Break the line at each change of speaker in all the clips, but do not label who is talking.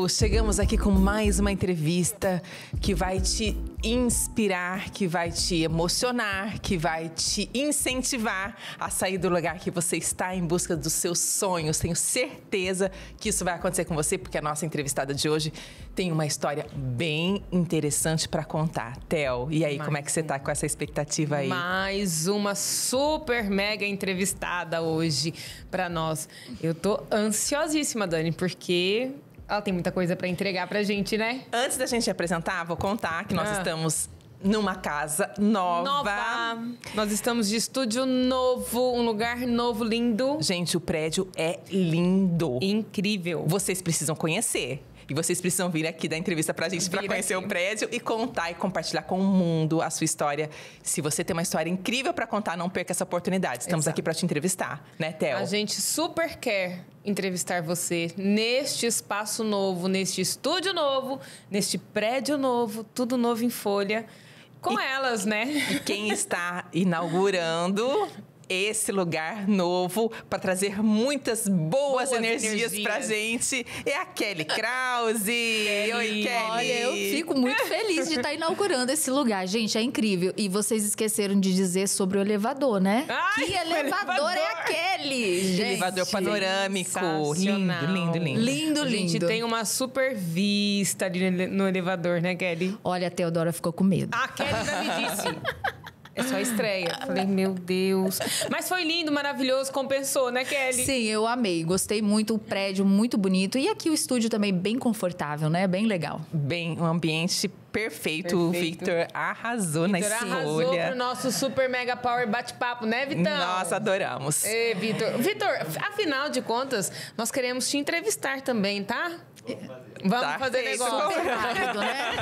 chegamos aqui com mais uma entrevista que vai te inspirar, que vai te emocionar, que vai te incentivar a sair do lugar que você está em busca dos seus sonhos. Tenho certeza que isso vai acontecer com você, porque a nossa entrevistada de hoje tem uma história bem interessante para contar. Theo, e aí, como é que você tá com essa expectativa aí?
Mais uma super mega entrevistada hoje para nós. Eu tô ansiosíssima, Dani, porque ela tem muita coisa para entregar pra gente, né?
Antes da gente apresentar, vou contar que nós estamos numa casa nova.
Nós estamos de estúdio novo, um lugar novo, lindo.
Gente, o prédio é lindo.
Incrível.
Vocês precisam conhecer. E vocês precisam vir aqui dar entrevista pra gente pra conhecer
aqui
o prédio e contar e compartilhar com o mundo a sua história. Se você tem uma história incrível pra contar, não perca essa oportunidade. Estamos aqui pra te entrevistar, né, Theo?
A gente super quer entrevistar você neste espaço novo, neste estúdio novo, neste prédio novo, tudo novo em folha. Com elas, né?
E quem está inaugurando esse lugar novo para trazer muitas boas energias pra gente é a Kelly Krause. Oi, Kelly.
Olha, eu fico muito feliz de estar inaugurando esse lugar. Gente, é incrível. E vocês esqueceram de dizer sobre o elevador, né?
Ai,
que elevador é aquele, gente?
Elevador panorâmico.
Sensacional.
Lindo, lindo, lindo.
Lindo,
A gente
lindo.
tem uma super vista ali no elevador, né, Kelly?
Olha, a Teodora ficou com medo.
A Kelly já me disse. É só estreia. Falei, meu Deus. Mas foi lindo, maravilhoso, compensou, né, Kelly?
Sim, eu amei. Gostei muito, o prédio muito bonito. E aqui o estúdio também bem confortável, né? Bem legal.
Bem, um ambiente perfeito. O Victor arrasou na escolha.
Arrasou pro nosso super mega power bate-papo, né, Vitão?
Nossa, adoramos.
Ê, Vitor. Vitor, afinal de contas, nós queremos te entrevistar também, tá? Vamos
Tá
fazer
feito.
negócio.
É válido, né?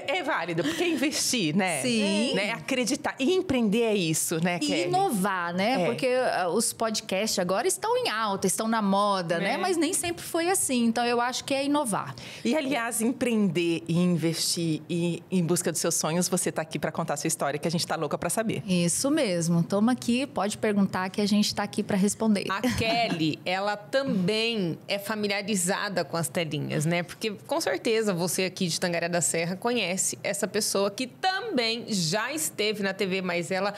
É válido, porque investir, né?
Sim.
Né? Acreditar. E empreender é isso, né,
E
Kelly?
inovar, né?
É.
Porque os podcasts agora estão em alta, estão na moda, né? Mas nem sempre foi assim. Então, eu acho que é inovar.
E, aliás, empreender e investir e em busca dos seus sonhos, você tá aqui para contar a sua história, que a gente tá louca para saber.
Isso mesmo. Toma aqui, pode perguntar que a gente está aqui para responder.
A Kelly, ela também é familiarizada com as telinhas, né? Porque, com certeza, você aqui de Tangaré da Serra conhece essa pessoa que também já esteve na TV, mas ela...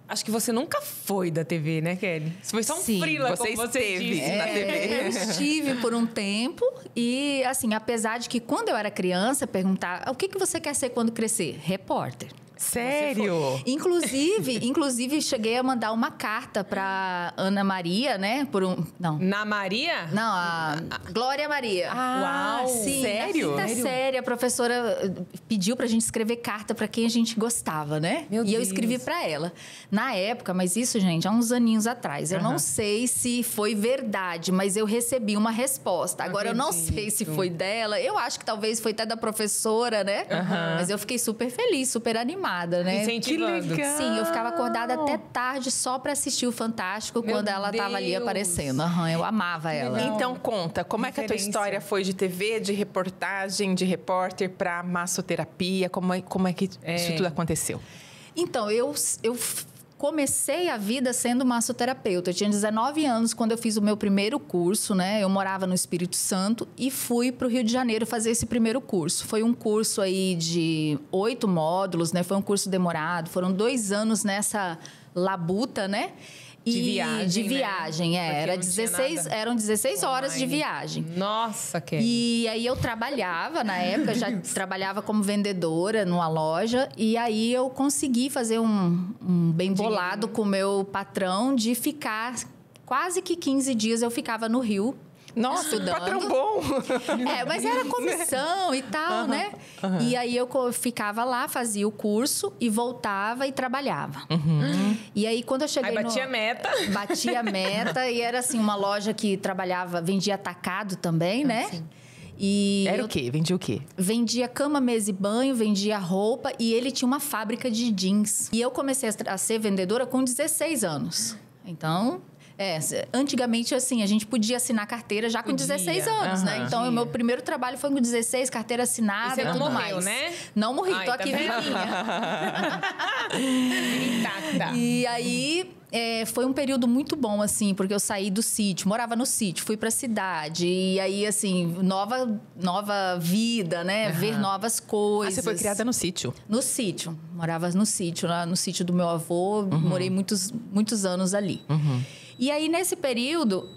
Acho que você nunca foi da TV, né, Kelly? Você foi só um
Sim,
freela,
você
como você
esteve
disse.
na TV.
Eu estive por um tempo e, assim, apesar de que quando eu era criança, perguntar o que você quer ser quando crescer? Repórter.
Sério?
Inclusive, cheguei a mandar uma carta para Ana Maria, né?
Na Maria?
Não, a Glória Maria.
Ah,
Sim,
sério?
Na quinta série, a professora pediu pra gente escrever carta pra quem a gente gostava, né?
Meu
e eu
Deus.
escrevi pra ela. Na época, mas isso, gente, há uns aninhos atrás. Eu não sei se foi verdade, mas eu recebi uma resposta. Agora, eu não sei se foi dela. Eu acho que talvez foi até da professora, né? Mas eu fiquei super feliz, super animada, né?
Incentivando.
Que legal.
Sim, eu ficava acordada até tarde só pra assistir o Fantástico
Meu
quando ela tava ali
Deus.
aparecendo. Eu amava ela.
Então, conta, como é que a tua
Referência.
história foi de TV, de reportagem, de repórter para massoterapia? Como é que isso tudo aconteceu?
Então, eu comecei a vida sendo massoterapeuta. Eu tinha 19 anos quando eu fiz o meu primeiro curso, né? Eu morava no Espírito Santo e fui para o Rio de Janeiro fazer esse primeiro curso. Foi um curso aí de 8 módulos, né? Foi um curso demorado. Foram 2 anos nessa labuta, né?
De
viagem,
né?
Era
Porque não tinha
16,
nada
eram 16 horas de
online.
viagem.
Nossa, Kelly.
E aí eu trabalhava, na época, já trabalhava como vendedora numa loja. E aí eu consegui fazer um bem bolado com o meu patrão de ficar quase que 15 dias eu ficava no Rio.
Nossa,
estudando.
patrão bom!
Mas era comissão e tal, né? E aí eu ficava lá, fazia o curso e voltava e trabalhava. E aí quando eu cheguei
Aí batia a meta.
Batia a meta e era assim, uma loja que vendia atacado também, né?
Sim.
E
Era o quê? Vendia o quê?
vendia cama, mesa e banho, vendia roupa e ele tinha uma fábrica de jeans. E eu comecei a ser vendedora com 16 anos. Então, Antigamente, assim, a gente podia assinar carteira já com 16 anos, né? Então, o meu primeiro trabalho foi com 16, carteira assinada,
você não
tudo
morreu,
mais.
né?
Não morri, tô
tá
aqui
vendo?
vivinha. E aí, foi um período muito bom, assim, porque eu saí do sítio, morava no sítio, fui pra cidade. E aí, assim, nova vida, né? Ver novas coisas.
Você foi criada no sítio?
No sítio. Morava no sítio, lá no sítio do meu avô. Morei muitos anos ali. E aí, nesse período,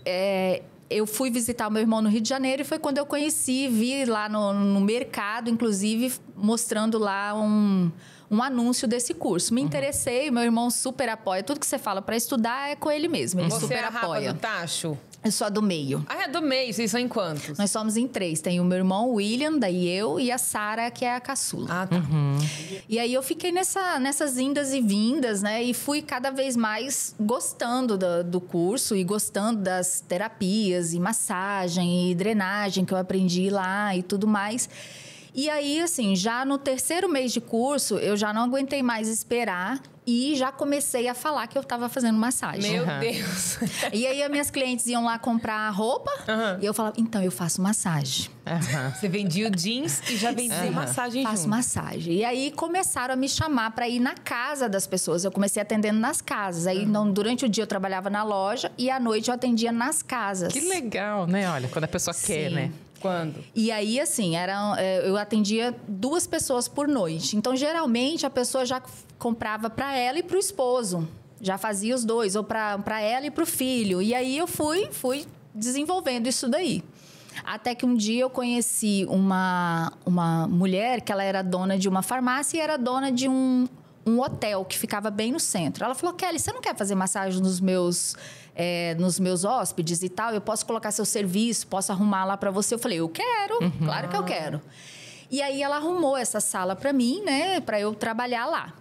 eu fui visitar o meu irmão no Rio de Janeiro e foi quando eu vi lá no mercado, inclusive, mostrando lá um anúncio desse curso. Me interessei, meu irmão super apoia. Tudo que você fala para estudar é com ele mesmo, ele super apoia.
Você é a Rafa do tacho?
Eu sou a do meio.
Ah, é do meio. Vocês são em quantos?
Nós somos em 3. Tem o meu irmão, o William, daí eu e a Sara, que é a caçula.
Ah, tá.
E aí eu fiquei nessas indas e vindas, né? E fui cada vez mais gostando do curso e gostando das terapias e massagem e drenagem que eu aprendi lá e tudo mais. E aí, assim, já no 3º mês de curso, eu já não aguentei mais esperar e já comecei a falar que eu estava fazendo massagem.
Meu Deus!
E aí, as minhas clientes iam lá comprar roupa e eu falava, então, eu faço massagem.
Você vendia o jeans e já vendia massagem
Faço massagem. E aí, começaram a me chamar para ir na casa das pessoas. Eu comecei atendendo nas casas. Aí, durante o dia, eu trabalhava na loja e à noite eu atendia nas casas.
Que legal, né? Olha, quando a pessoa quer, né?
Quando?
E aí, assim, eu atendia 2 pessoas por noite. Então, geralmente, a pessoa já comprava para ela e para o esposo. Já fazia os 2, ou para ela e para o filho. E aí, eu fui desenvolvendo isso daí. Até que um dia eu conheci uma mulher que ela era dona de uma farmácia e era dona de um hotel que ficava bem no centro. Ela falou, Kelly, você não quer fazer massagem nos meus hóspedes e tal? Eu posso colocar seu serviço, posso arrumar lá para você? Eu falei, eu quero, claro que eu quero. E aí ela arrumou essa sala para mim, né, para eu trabalhar lá.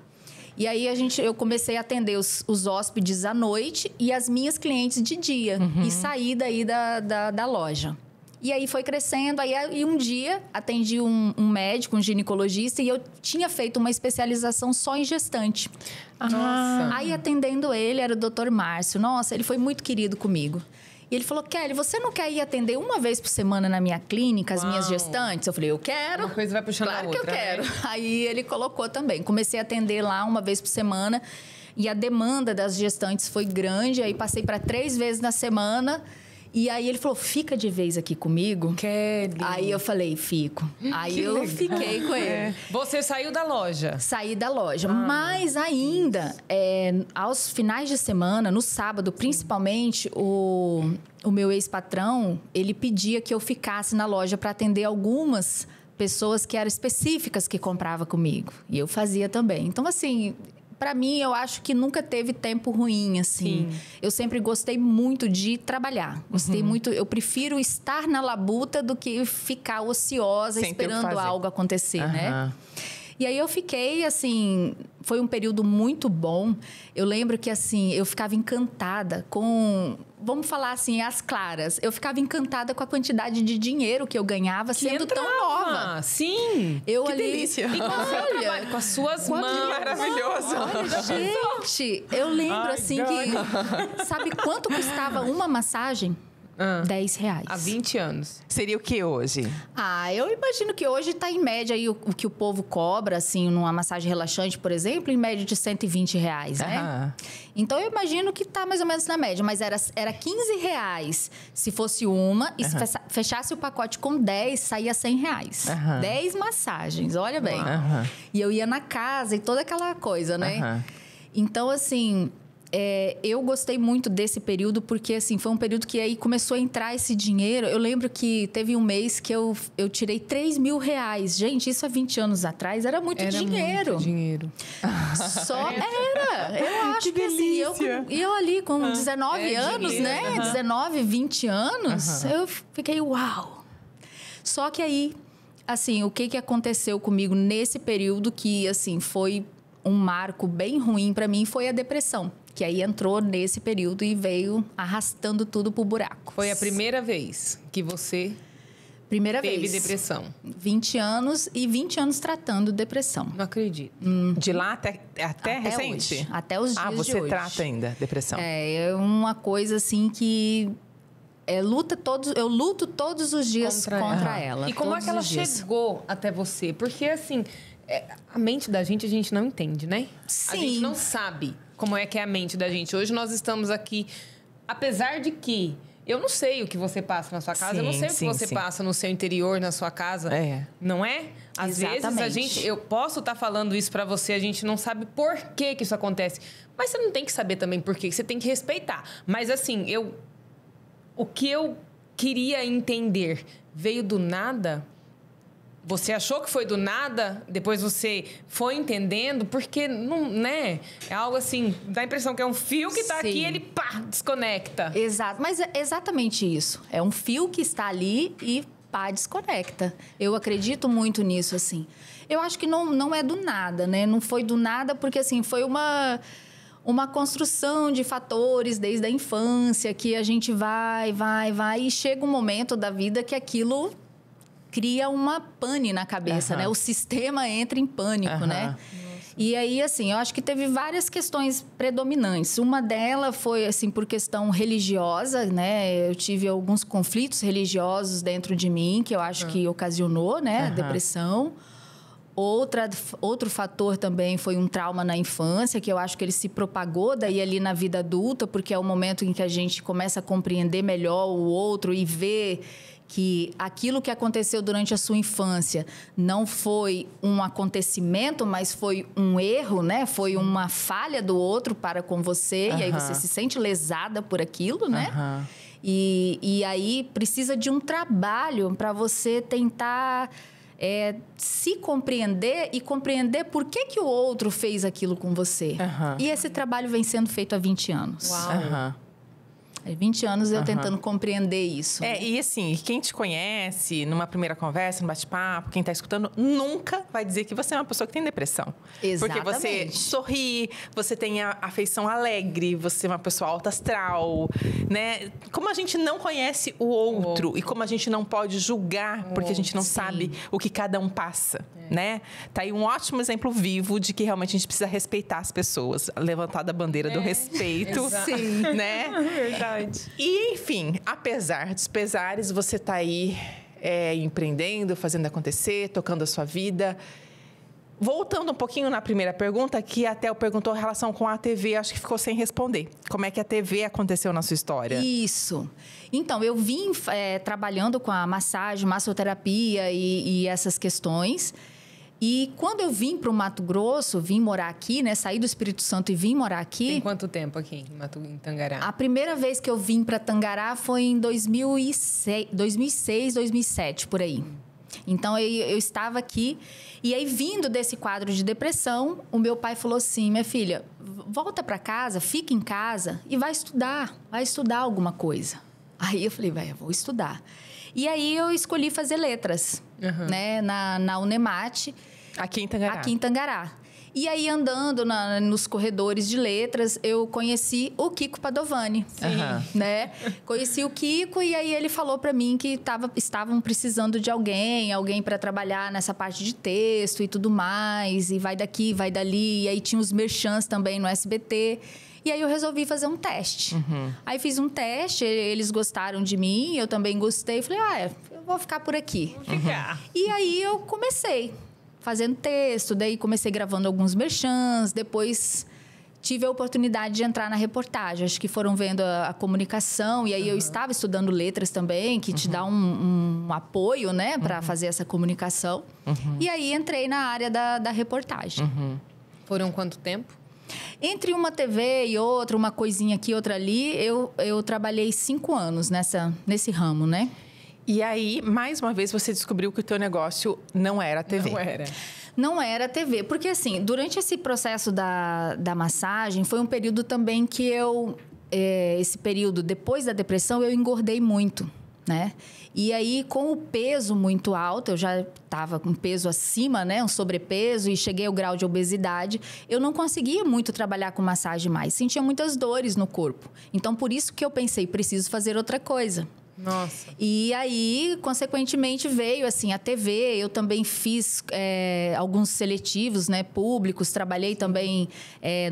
E aí eu comecei a atender os hóspedes à noite e as minhas clientes de dia. E saí daí da loja. E aí foi crescendo. Aí um dia atendi um médico, um ginecologista, e eu tinha feito uma especialização só em gestante.
Nossa.
Aí atendendo ele era o Dr. Márcio. Nossa, ele foi muito querido comigo. E ele falou, Kelly, você não quer ir atender uma vez por semana na minha clínica, as minhas gestantes? Eu falei, eu quero.
Uma coisa vai puxando a outra.
Claro que eu quero.
Né?
Aí ele colocou também. Comecei a atender lá uma vez por semana. E a demanda das gestantes foi grande. Aí passei para 3 vezes na semana. E aí ele falou, fica de vez aqui comigo.
Kelly.
Aí eu falei, fico. Aí eu fiquei com ele.
Você saiu da loja?
Saí da loja. Mas ainda, aos finais de semana, no sábado, principalmente, o meu ex-patrão, ele pedia que eu ficasse na loja para atender algumas pessoas que eram específicas que compravam comigo. E eu fazia também. Então, assim, para mim, eu acho que nunca teve tempo ruim, assim. Sim. Eu sempre gostei muito de trabalhar. Gostei muito... Eu prefiro estar na labuta do que ficar ociosa esperando algo acontecer, né? E aí eu fiquei, assim... Foi um período muito bom. Eu lembro que, assim, eu ficava encantada com... Vamos falar assim, as claras. Eu ficava encantada com a quantidade de dinheiro que eu ganhava sendo tão nova.
Sim!
Eu
que
ali...
delícia!
E olha, com as suas mãos.
Maravilhoso!
Olha, gente, eu lembro assim que... Sabe quanto custava uma massagem? R$10.
Há 20 anos.
Seria o que hoje?
Eu imagino que hoje está em média aí o que o povo cobra, assim, numa massagem relaxante, por exemplo, em média de R$120, né? Então, eu imagino que está mais ou menos na média. Mas era R$15 se fosse uma. E se fechasse o pacote com 10, saía R$100. 10 massagens, olha bem. E eu ia na casa e toda aquela coisa, né? Então, assim... eu gostei muito desse período porque, assim, foi um período que aí começou a entrar esse dinheiro. Eu lembro que teve um mês que eu tirei R$3.000. Gente, isso há 20 anos atrás era muito dinheiro.
Muito dinheiro.
Só era. Eu acho que assim, eu ali com 19 anos, né? 19, 20 anos, eu fiquei, uau! Só que aí, assim, o que aconteceu comigo nesse período que, assim, foi um marco bem ruim para mim foi a depressão. Que aí entrou nesse período e veio arrastando tudo pro buraco.
Foi a primeira vez que você...
Primeira
teve
vez.
depressão.
20 anos e 20 anos tratando depressão.
Não acredito.
De lá até recente?
Hoje, até os dias de hoje.
Você trata ainda depressão?
É uma coisa assim que eu luto todos os dias contra ela.
E como é que ela chegou até você? Porque, assim, a mente da gente a gente não entende, né?
Sim.
A gente não sabe como é que é a mente da gente. Hoje nós estamos aqui, apesar de que eu não sei o que você passa na sua casa, eu não sei o que você passa no seu interior, na sua casa. Não é? Às vezes eu posso estar falando isso pra você, a gente não sabe por que isso acontece. Mas você não tem que saber também por quê, você tem que respeitar. Mas assim, o que eu queria entender veio do nada? Você achou que foi do nada? Depois você foi entendendo? Porque, não, né? É algo assim, dá a impressão que é um fio que está aqui e ele, pá, desconecta.
Exato, mas é exatamente isso. É um fio que está ali e, pá, desconecta. Eu acredito muito nisso, assim. Eu acho que não é do nada, né? Não foi do nada porque, assim, foi uma construção de fatores desde a infância que a gente vai e chega um momento da vida que aquilo cria uma pane na cabeça, né? O sistema entra em pânico, né? Nossa. E aí, assim, eu acho que teve várias questões predominantes. Uma delas foi, assim, por questão religiosa, né? Eu tive alguns conflitos religiosos dentro de mim que eu acho que ocasionou, né? A depressão. Outro fator também foi um trauma na infância, que eu acho que ele se propagou daí ali na vida adulta, porque é o momento em que a gente começa a compreender melhor o outro e ver que aquilo que aconteceu durante a sua infância não foi um acontecimento, mas foi um erro, né? Foi uma falha do outro para com você, e aí você se sente lesada por aquilo, né? E aí precisa de um trabalho para você tentar se compreender e compreender por que o outro fez aquilo com você. E esse trabalho vem sendo feito há 20 anos.
Uau!
20 anos eu tentando compreender isso.
E assim, quem te conhece numa primeira conversa, no bate-papo, quem está escutando, nunca vai dizer que você é uma pessoa que tem depressão.
Exatamente.
Porque você sorri, você tem a afeição alegre, você é uma pessoa alta astral, né? Como a gente não conhece o outro e como a gente não pode julgar, porque a gente não sabe o que cada um passa, né? Tá aí um ótimo exemplo vivo de que realmente a gente precisa respeitar as pessoas, levantar a bandeira do respeito, né?
Verdade.
E, enfim, apesar dos pesares, você está aí empreendendo, fazendo acontecer, tocando a sua vida. Voltando um pouquinho na primeira pergunta, que a Theo perguntou em relação com a TV, acho que ficou sem responder. Como é que a TV aconteceu na sua história?
Isso. Então, eu vim trabalhando com a massagem, massoterapia e essas questões. E quando eu vim para o Mato Grosso, vim morar aqui, né? Saí do Espírito Santo e vim morar aqui.
Tem quanto tempo aqui em Tangará?
A primeira vez que eu vim para Tangará foi em 2006, 2007, por aí. Então, eu estava aqui. E aí, vindo desse quadro de depressão, o meu pai falou assim, minha filha, volta para casa, fica em casa e vai estudar alguma coisa. Aí eu falei, vou estudar. E aí, eu escolhi fazer letras, né? Na Unemate.
Aqui em Tangará.
Aqui em Tangará. E aí, andando nos corredores de letras, eu conheci o Kiko Padovani. Né? Conheci o Kiko e aí ele falou para mim que estavam precisando de alguém para trabalhar nessa parte de texto e tudo mais. E vai daqui, vai dali. E aí tinha os merchans também no SBT. E aí eu resolvi fazer um teste. Aí fiz um teste, eles gostaram de mim, eu também gostei. Falei, eu vou ficar por aqui.
Vou ficar.
E aí eu comecei fazendo texto, daí comecei gravando alguns merchans, depois tive a oportunidade de entrar na reportagem. Acho que foram vendo a comunicação, e aí eu estava estudando letras também, que te dá um apoio, né, para fazer essa comunicação. E aí entrei na área da reportagem.
Foram quanto tempo?
Entre uma TV e outra, uma coisinha aqui, outra ali, eu trabalhei 5 anos nesse ramo, né?
E aí, mais uma vez, você descobriu que o teu negócio não era a TV.
Não era a TV. Porque, assim, durante esse processo da massagem, foi um período também que esse período, depois da depressão, eu engordei muito, né? E aí, com o peso muito alto, eu já estava com peso acima, né? Um sobrepeso, e cheguei ao grau de obesidade. Eu não conseguia muito trabalhar com massagem mais. Sentia muitas dores no corpo. Então, por isso que eu pensei, preciso fazer outra coisa.
Nossa.
E aí, consequentemente, veio assim a TV. Eu também fiz alguns seletivos, né, públicos. Trabalhei também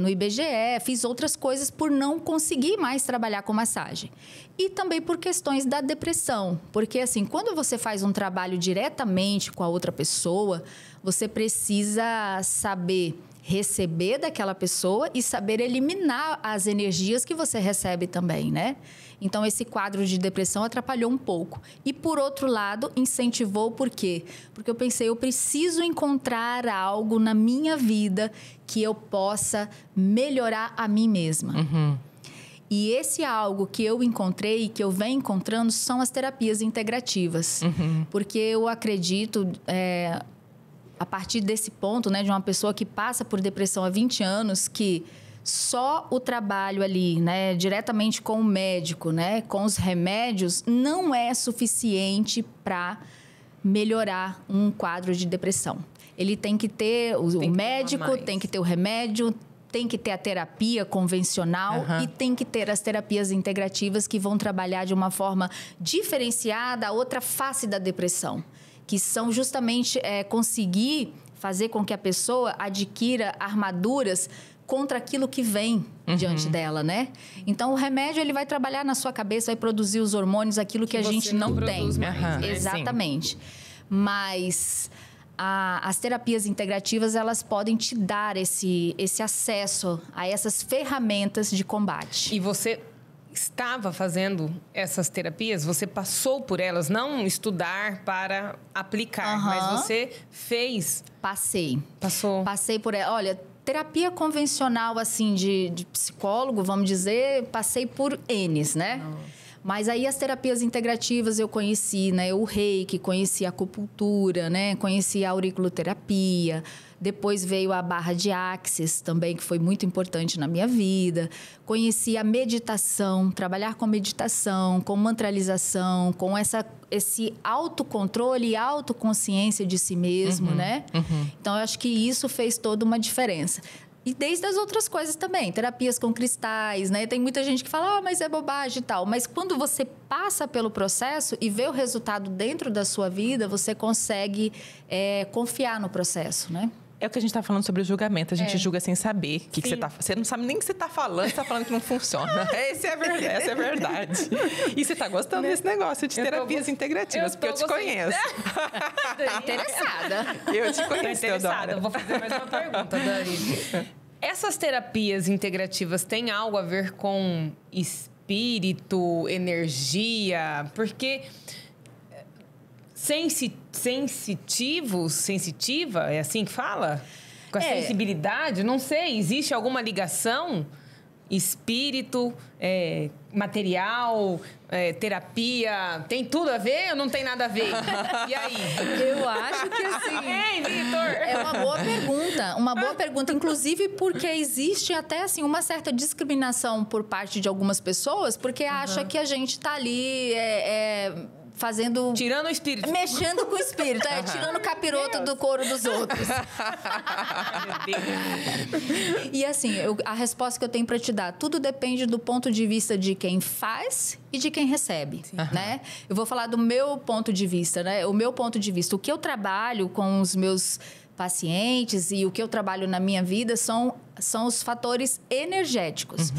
no IBGE. Fiz outras coisas por não conseguir mais trabalhar com massagem. E também por questões da depressão. Porque, assim, quando você faz um trabalho diretamente com a outra pessoa, você precisa saber receber daquela pessoa e saber eliminar as energias que você recebe também, né? Então, esse quadro de depressão atrapalhou um pouco. E, por outro lado, incentivou por quê? Porque eu pensei, eu preciso encontrar algo na minha vida que eu possa melhorar a mim mesma.
Uhum.
E esse algo que eu encontrei, que eu venho encontrando, são as terapias integrativas.
Uhum.
Porque eu acredito... a partir desse ponto, né, de uma pessoa que passa por depressão há 20 anos, que só o trabalho ali, né, diretamente com o médico, né, com os remédios, não é suficiente para melhorar um quadro de depressão. Ele tem que ter o médico, tem que ter o remédio, tem que ter a terapia convencional e tem que ter as terapias integrativas que vão trabalhar de uma forma diferenciada a outra face da depressão, que são justamente conseguir fazer com que a pessoa adquira armaduras contra aquilo que vem diante dela, né? Então, o remédio, ele vai trabalhar na sua cabeça, vai produzir os hormônios, aquilo que a gente não tem.
Mais, né?
Exatamente. Mas as terapias integrativas, elas podem te dar esse acesso a essas ferramentas de combate.
E você estava fazendo essas terapias? Você passou por elas? Não estudar para aplicar, mas você fez?
Passei.
Passou?
Passei por ela. Olha, terapia convencional, assim, de psicólogo, vamos dizer, passei por N's, né? Nossa. Mas aí as terapias integrativas eu conheci, né? O reiki, conheci a acupuntura, né? Conheci a auriculoterapia. Depois veio a barra de Axis também, que foi muito importante na minha vida. Conheci a meditação, trabalhar com meditação, com mantralização, com esse autocontrole e autoconsciência de si mesmo, né? Então, eu acho que isso fez toda uma diferença. E desde as outras coisas também, terapias com cristais, né? Tem muita gente que fala, mas é bobagem e tal. Mas quando você passa pelo processo e vê o resultado dentro da sua vida, você consegue confiar no processo, né?
É o que a gente está falando sobre o julgamento. A gente julga sem saber o que você está... Você não sabe nem o que você está falando, você está falando que não funciona. Essa é a verdade. E você está gostando desse negócio de terapias integrativas, porque eu te conheço.
Interessada.
Eu te conheço, Teodora.
Eu vou fazer mais uma pergunta, Dani. Essas terapias integrativas têm algo a ver com espírito, energia? Porque... sensitiva, é assim que fala? Com a sensibilidade? Não sei, existe alguma ligação? Espírito, material, terapia, tem tudo a ver ou não tem nada a ver? E aí?
Eu acho que assim...
Ei, Vitor!
É uma boa pergunta, inclusive porque existe até assim uma certa discriminação por parte de algumas pessoas, porque acha que a gente está ali... fazendo...
Tirando o espírito.
Mexendo com o espírito. Tirando o capiroto do couro dos outros. E assim, a resposta que eu tenho para te dar, tudo depende do ponto de vista de quem faz e de quem recebe, né? Eu vou falar do meu ponto de vista, né? O meu ponto de vista. O que eu trabalho com os meus pacientes e o que eu trabalho na minha vida são os fatores energéticos.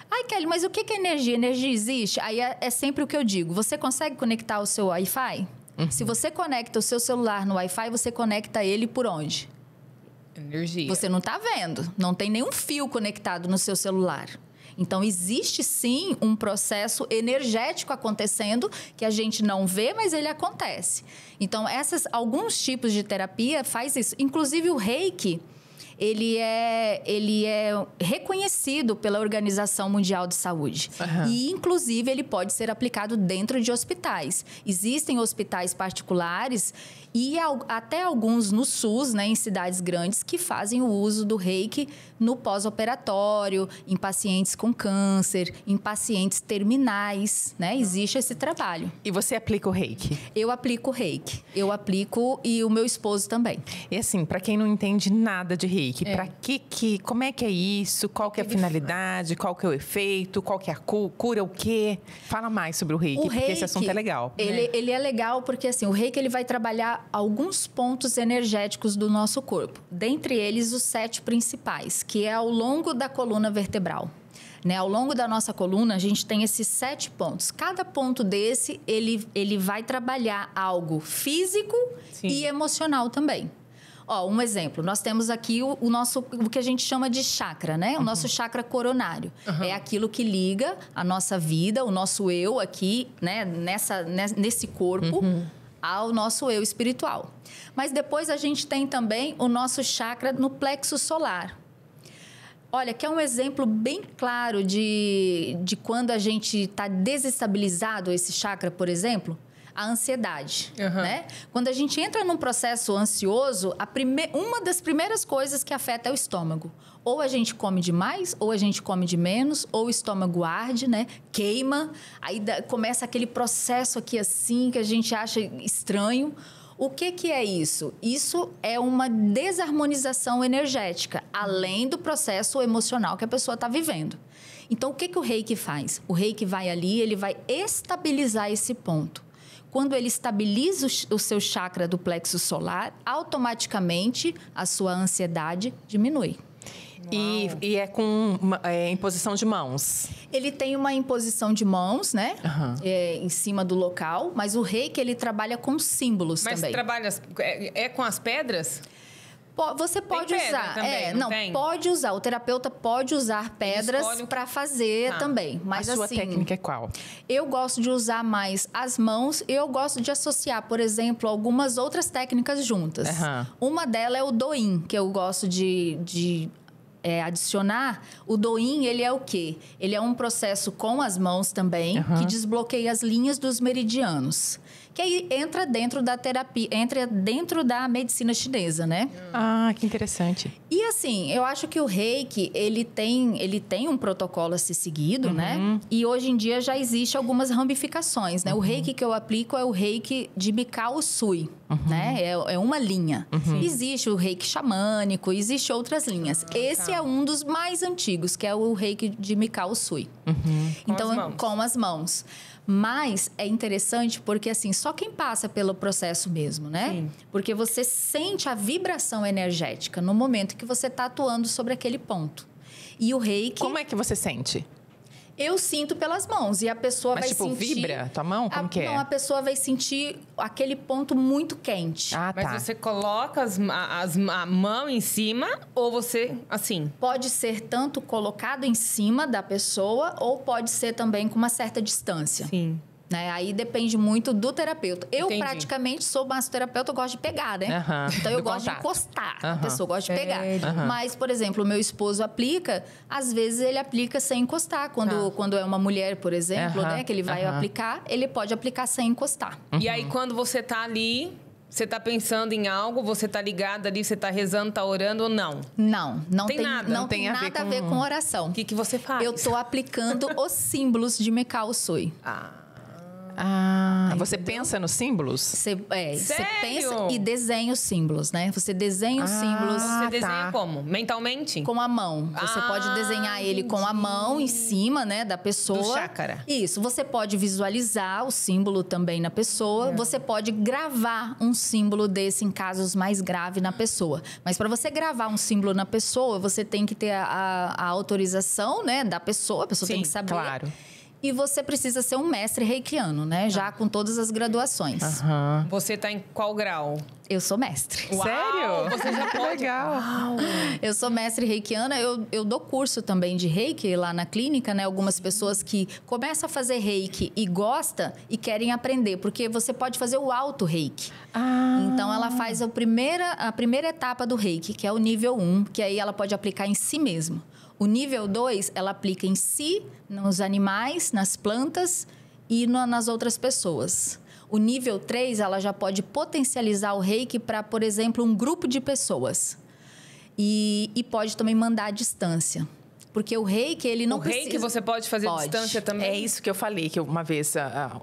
Ai, Kelly, mas o que é energia? Energia existe? Aí é sempre o que eu digo. Você consegue conectar o seu Wi-Fi? Se você conecta o seu celular no Wi-Fi, você conecta ele por onde?
Energia.
Você não está vendo. Não tem nenhum fio conectado no seu celular. Então, existe sim um processo energético acontecendo que a gente não vê, mas ele acontece. Então, alguns tipos de terapia faz isso. Inclusive, o reiki, ele é reconhecido pela Organização Mundial de Saúde. E, inclusive, ele pode ser aplicado dentro de hospitais. Existem hospitais particulares e até alguns no SUS, né, em cidades grandes, que fazem o uso do reiki no pós-operatório, em pacientes com câncer, em pacientes terminais, né? Existe esse trabalho.
E você aplica o reiki?
Eu aplico o reiki. Eu aplico e o meu esposo também.
E assim, para quem não entende nada de reiki, reiki? Como é que é isso? Qual que é a finalidade? Qual que é o efeito? Qual que é a cura? O quê? Fala mais sobre o reiki, porque esse assunto é legal.
Ele é legal porque, assim, o reiki ele vai trabalhar alguns pontos energéticos do nosso corpo. Dentre eles, os 7 principais, que é ao longo da coluna vertebral. Né? Ao longo da nossa coluna, a gente tem esses 7 pontos. Cada ponto desse, ele vai trabalhar algo físico e emocional também. Ó, um exemplo, nós temos aqui o que a gente chama de chakra, né? O nosso chakra coronário. É aquilo que liga a nossa vida, o nosso eu aqui, né? Nesse corpo, ao nosso eu espiritual. Mas depois a gente tem também o nosso chakra no plexo solar. Olha, que é um exemplo bem claro de quando a gente está desestabilizado, esse chakra, por exemplo, a ansiedade, né? Quando a gente entra num processo ansioso, uma das primeiras coisas que afeta é o estômago. Ou a gente come demais, ou a gente come de menos, ou o estômago arde, né? Queima, aí começa aquele processo aqui assim que a gente acha estranho. O que é isso? Isso é uma desarmonização energética, além do processo emocional que a pessoa está vivendo. Então, o que o reiki faz? O reiki vai ali, ele vai estabilizar esse ponto. Quando ele estabiliza o seu chakra do plexo solar, automaticamente a sua ansiedade diminui.
E é com imposição de mãos?
Ele tem uma imposição de mãos, né? Em cima do local, mas o reiki, ele trabalha com símbolos também.
Mas trabalha com as pedras?
Você pode usar.
Também,
pode usar. O terapeuta pode usar pedras para fazer também. Mas
a sua
assim,
técnica é qual?
Eu gosto de usar mais as mãos e eu gosto de associar, por exemplo, algumas outras técnicas juntas. Uma delas é o doin, que eu gosto de adicionar. O doin, ele é o quê? Ele é um processo com as mãos também, que desbloqueia as linhas dos meridianos. Que aí entra dentro da terapia, entra dentro da medicina chinesa, né?
Ah, que interessante.
E assim, eu acho que o reiki, ele tem um protocolo a ser seguido, né? E hoje em dia já existe algumas ramificações, né? O reiki que eu aplico é o reiki de Mikao Usui, né? É uma linha. Existe o reiki xamânico, existe outras linhas. Esse é um dos mais antigos, que é o reiki de Mikao Usui. Então, com as mãos. Mas é interessante porque, assim, só quem passa pelo processo mesmo, né? Sim. Porque você sente a vibração energética no momento que você está atuando sobre aquele ponto. E o reiki...
Como é que você sente?
Eu sinto pelas mãos e a pessoa vai sentir...
Mas, vibra tua mão? Como que é?
Não, a pessoa vai sentir aquele ponto muito quente.
Ah, tá.
Mas você coloca a mão em cima ou você, assim?
Pode ser tanto colocado em cima da pessoa ou pode ser também com uma certa distância.
Sim.
Né? Aí depende muito do terapeuta. Eu praticamente sou massoterapeuta, eu gosto de pegar, né? Então eu gosto de encostar. A pessoa gosta de pegar. Mas, por exemplo, o meu esposo aplica, às vezes ele aplica sem encostar. Quando é uma mulher, por exemplo, né, que ele vai aplicar, ele pode aplicar sem encostar.
E aí, quando você tá ali, você tá pensando em algo, você tá ligado ali, você tá rezando, tá orando ou não?
Não tem
nada.
Não tem nada a ver com oração.
O que você faz?
Eu tô aplicando os símbolos de Mikao Usui.
Você pensa nos símbolos?
Você pensa e desenha os símbolos, né? Você desenha os símbolos.
Você desenha como? Mentalmente?
Com a mão. Você pode desenhar ele com a mão em cima, né, da pessoa.
Do chácara.
Isso. Você pode visualizar o símbolo também na pessoa. Você pode gravar um símbolo desse em casos mais graves na pessoa. Mas para você gravar um símbolo na pessoa, você tem que ter a autorização, né, da pessoa. A pessoa tem que saber.
Claro.
E você precisa ser um mestre reikiano, né? Já com todas as graduações.
Você tá em qual grau?
Eu sou mestre.
Uau,
sério?
Você já pode.
Legal.
Uau.
Eu sou mestre reikiana. Eu dou curso também de reiki lá na clínica, né? Algumas pessoas que começam a fazer reiki e gostam e querem aprender. Porque você pode fazer o auto reiki. Então, ela faz a primeira etapa do reiki, que é o nível 1. Que aí ela pode aplicar em si mesmo. O nível 2, ela aplica em si, nos animais, nas plantas e nas outras pessoas. O nível 3, ela já pode potencializar o reiki para, por exemplo, um grupo de pessoas. E pode também mandar à distância. Porque o reiki, ele não precisa...
O reiki você pode fazer à distância também?
É isso que eu falei, que uma vez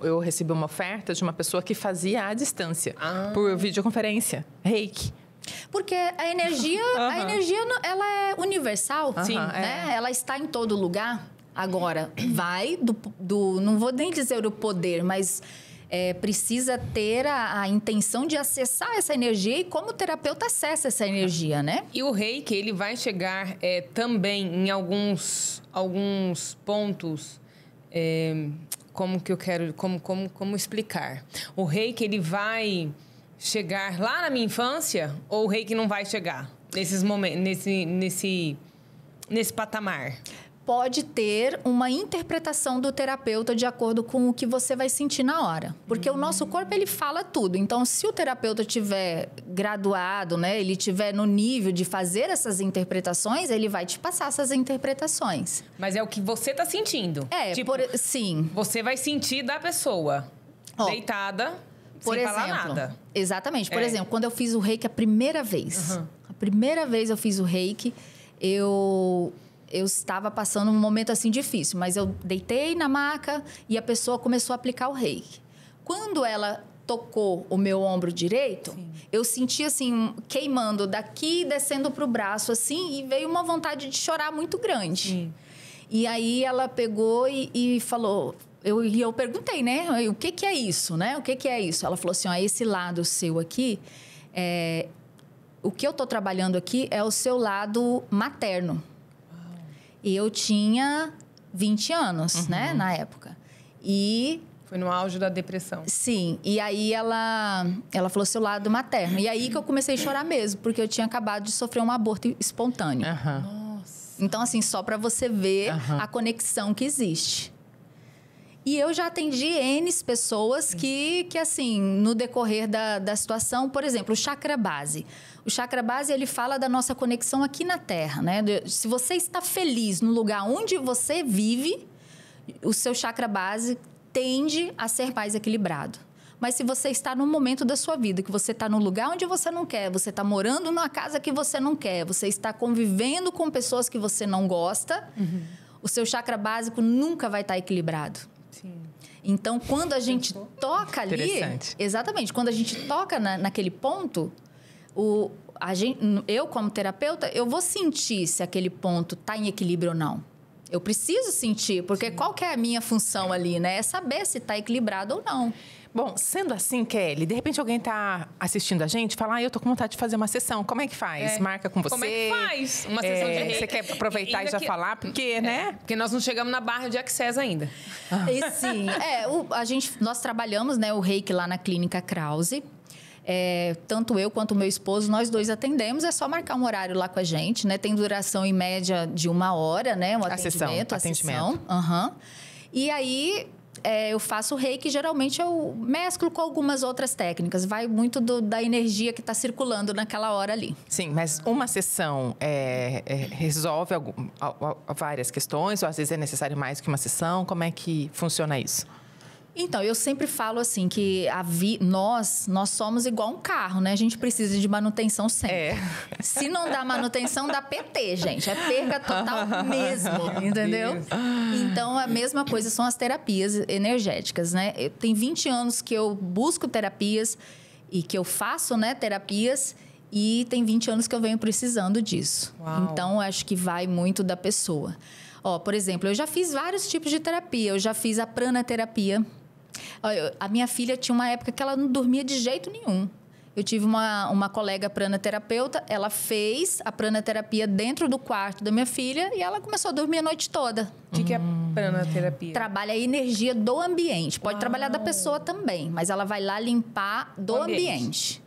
eu recebi uma oferta de uma pessoa que fazia à distância, por videoconferência, reiki.
Porque a energia, ela é universal,
Sim,
né? Ela está em todo lugar. Agora, vai não vou nem dizer o poder, mas precisa ter a intenção de acessar essa energia e como o terapeuta acessa essa energia, né?
E o reiki, ele vai chegar também em alguns pontos... como que eu quero... Como explicar? O reiki, ele vai chegar lá na minha infância ou o reiki não vai chegar nesses momentos, nesse patamar?
Pode ter uma interpretação do terapeuta de acordo com o que você vai sentir na hora. Porque o nosso corpo, ele fala tudo. Então, se o terapeuta tiver graduado, né, ele tiver no nível de fazer essas interpretações, ele vai te passar essas interpretações.
Mas é o que você está sentindo.
Sim.
Você vai sentir da pessoa deitada, sem falar nada.
Exatamente. Por exemplo, quando eu fiz o reiki a primeira vez. A primeira vez eu fiz o reiki, eu estava passando um momento assim difícil, mas eu deitei na maca e a pessoa começou a aplicar o reiki. Quando ela tocou o meu ombro direito, eu senti assim, queimando daqui e descendo para o braço assim, e veio uma vontade de chorar muito grande. Sim. E aí ela pegou e falou... Eu perguntei, né? O que é isso, né? O que é isso? Ela falou assim, esse lado seu aqui, o que eu estou trabalhando aqui é o seu lado materno. E eu tinha 20 anos, né? Na época. E...
Foi no auge da depressão.
Sim. E aí ela falou seu lado materno. E aí que eu comecei a chorar mesmo, porque eu tinha acabado de sofrer um aborto espontâneo.
Nossa.
Então, assim, só para você ver a conexão que existe. E eu já atendi N pessoas que assim, no decorrer da situação, por exemplo, o chakra base. O chakra base, ele fala da nossa conexão aqui na Terra, né? Se você está feliz no lugar onde você vive, o seu chakra base tende a ser mais equilibrado. Mas se você está num momento da sua vida que você está num lugar onde você não quer, você está morando numa casa que você não quer, você está convivendo com pessoas que você não gosta, o seu chakra básico nunca vai estar equilibrado.
Sim.
Então, quando a gente toca ali... Exatamente. Quando a gente toca naquele ponto, eu, como terapeuta, eu vou sentir se aquele ponto está em equilíbrio ou não. Eu preciso sentir, porque qual que é a minha função ali, né? É saber se está equilibrado ou não.
Bom, sendo assim, Kelly, de repente alguém está assistindo a gente e fala, eu tô com vontade de fazer uma sessão. Como é que faz? Marca com você?
Como é que faz uma sessão de reiki?
Você quer aproveitar e já falar? Porque, né?
Porque nós não chegamos na barra de Access ainda.
E sim. Nós trabalhamos, né, o reiki lá na Clínica Krause. Tanto eu quanto o meu esposo, nós dois atendemos. É só marcar um horário lá com a gente, né? Tem duração em média de 1 hora, né? O atendimento. A sessão. E aí... eu faço o reiki, geralmente eu mesclo com algumas outras técnicas. Vai muito da energia que está circulando naquela hora ali.
Sim, mas uma sessão resolve várias questões? Ou às vezes é necessário mais que uma sessão? Como é que funciona isso?
Então, eu sempre falo assim que nós somos igual um carro, né? A gente precisa de manutenção sempre. Se não dá manutenção, dá PT, gente. É perca total mesmo, entendeu? Então, a mesma coisa são as terapias energéticas, né? Tem 20 anos que eu busco terapias e que eu faço, né, terapias, e tem 20 anos que eu venho precisando disso. Uau. Então, acho que vai muito da pessoa. Por exemplo, eu já fiz vários tipos de terapia. Eu já fiz a pranaterapia. A minha filha tinha uma época que ela não dormia de jeito nenhum. Eu tive uma colega pranaterapeuta, ela fez a pranaterapia dentro do quarto da minha filha e ela começou a dormir a noite toda.
O que é pranaterapia?
Trabalha a energia do ambiente. Pode trabalhar da pessoa também, mas ela vai lá limpar do ambiente.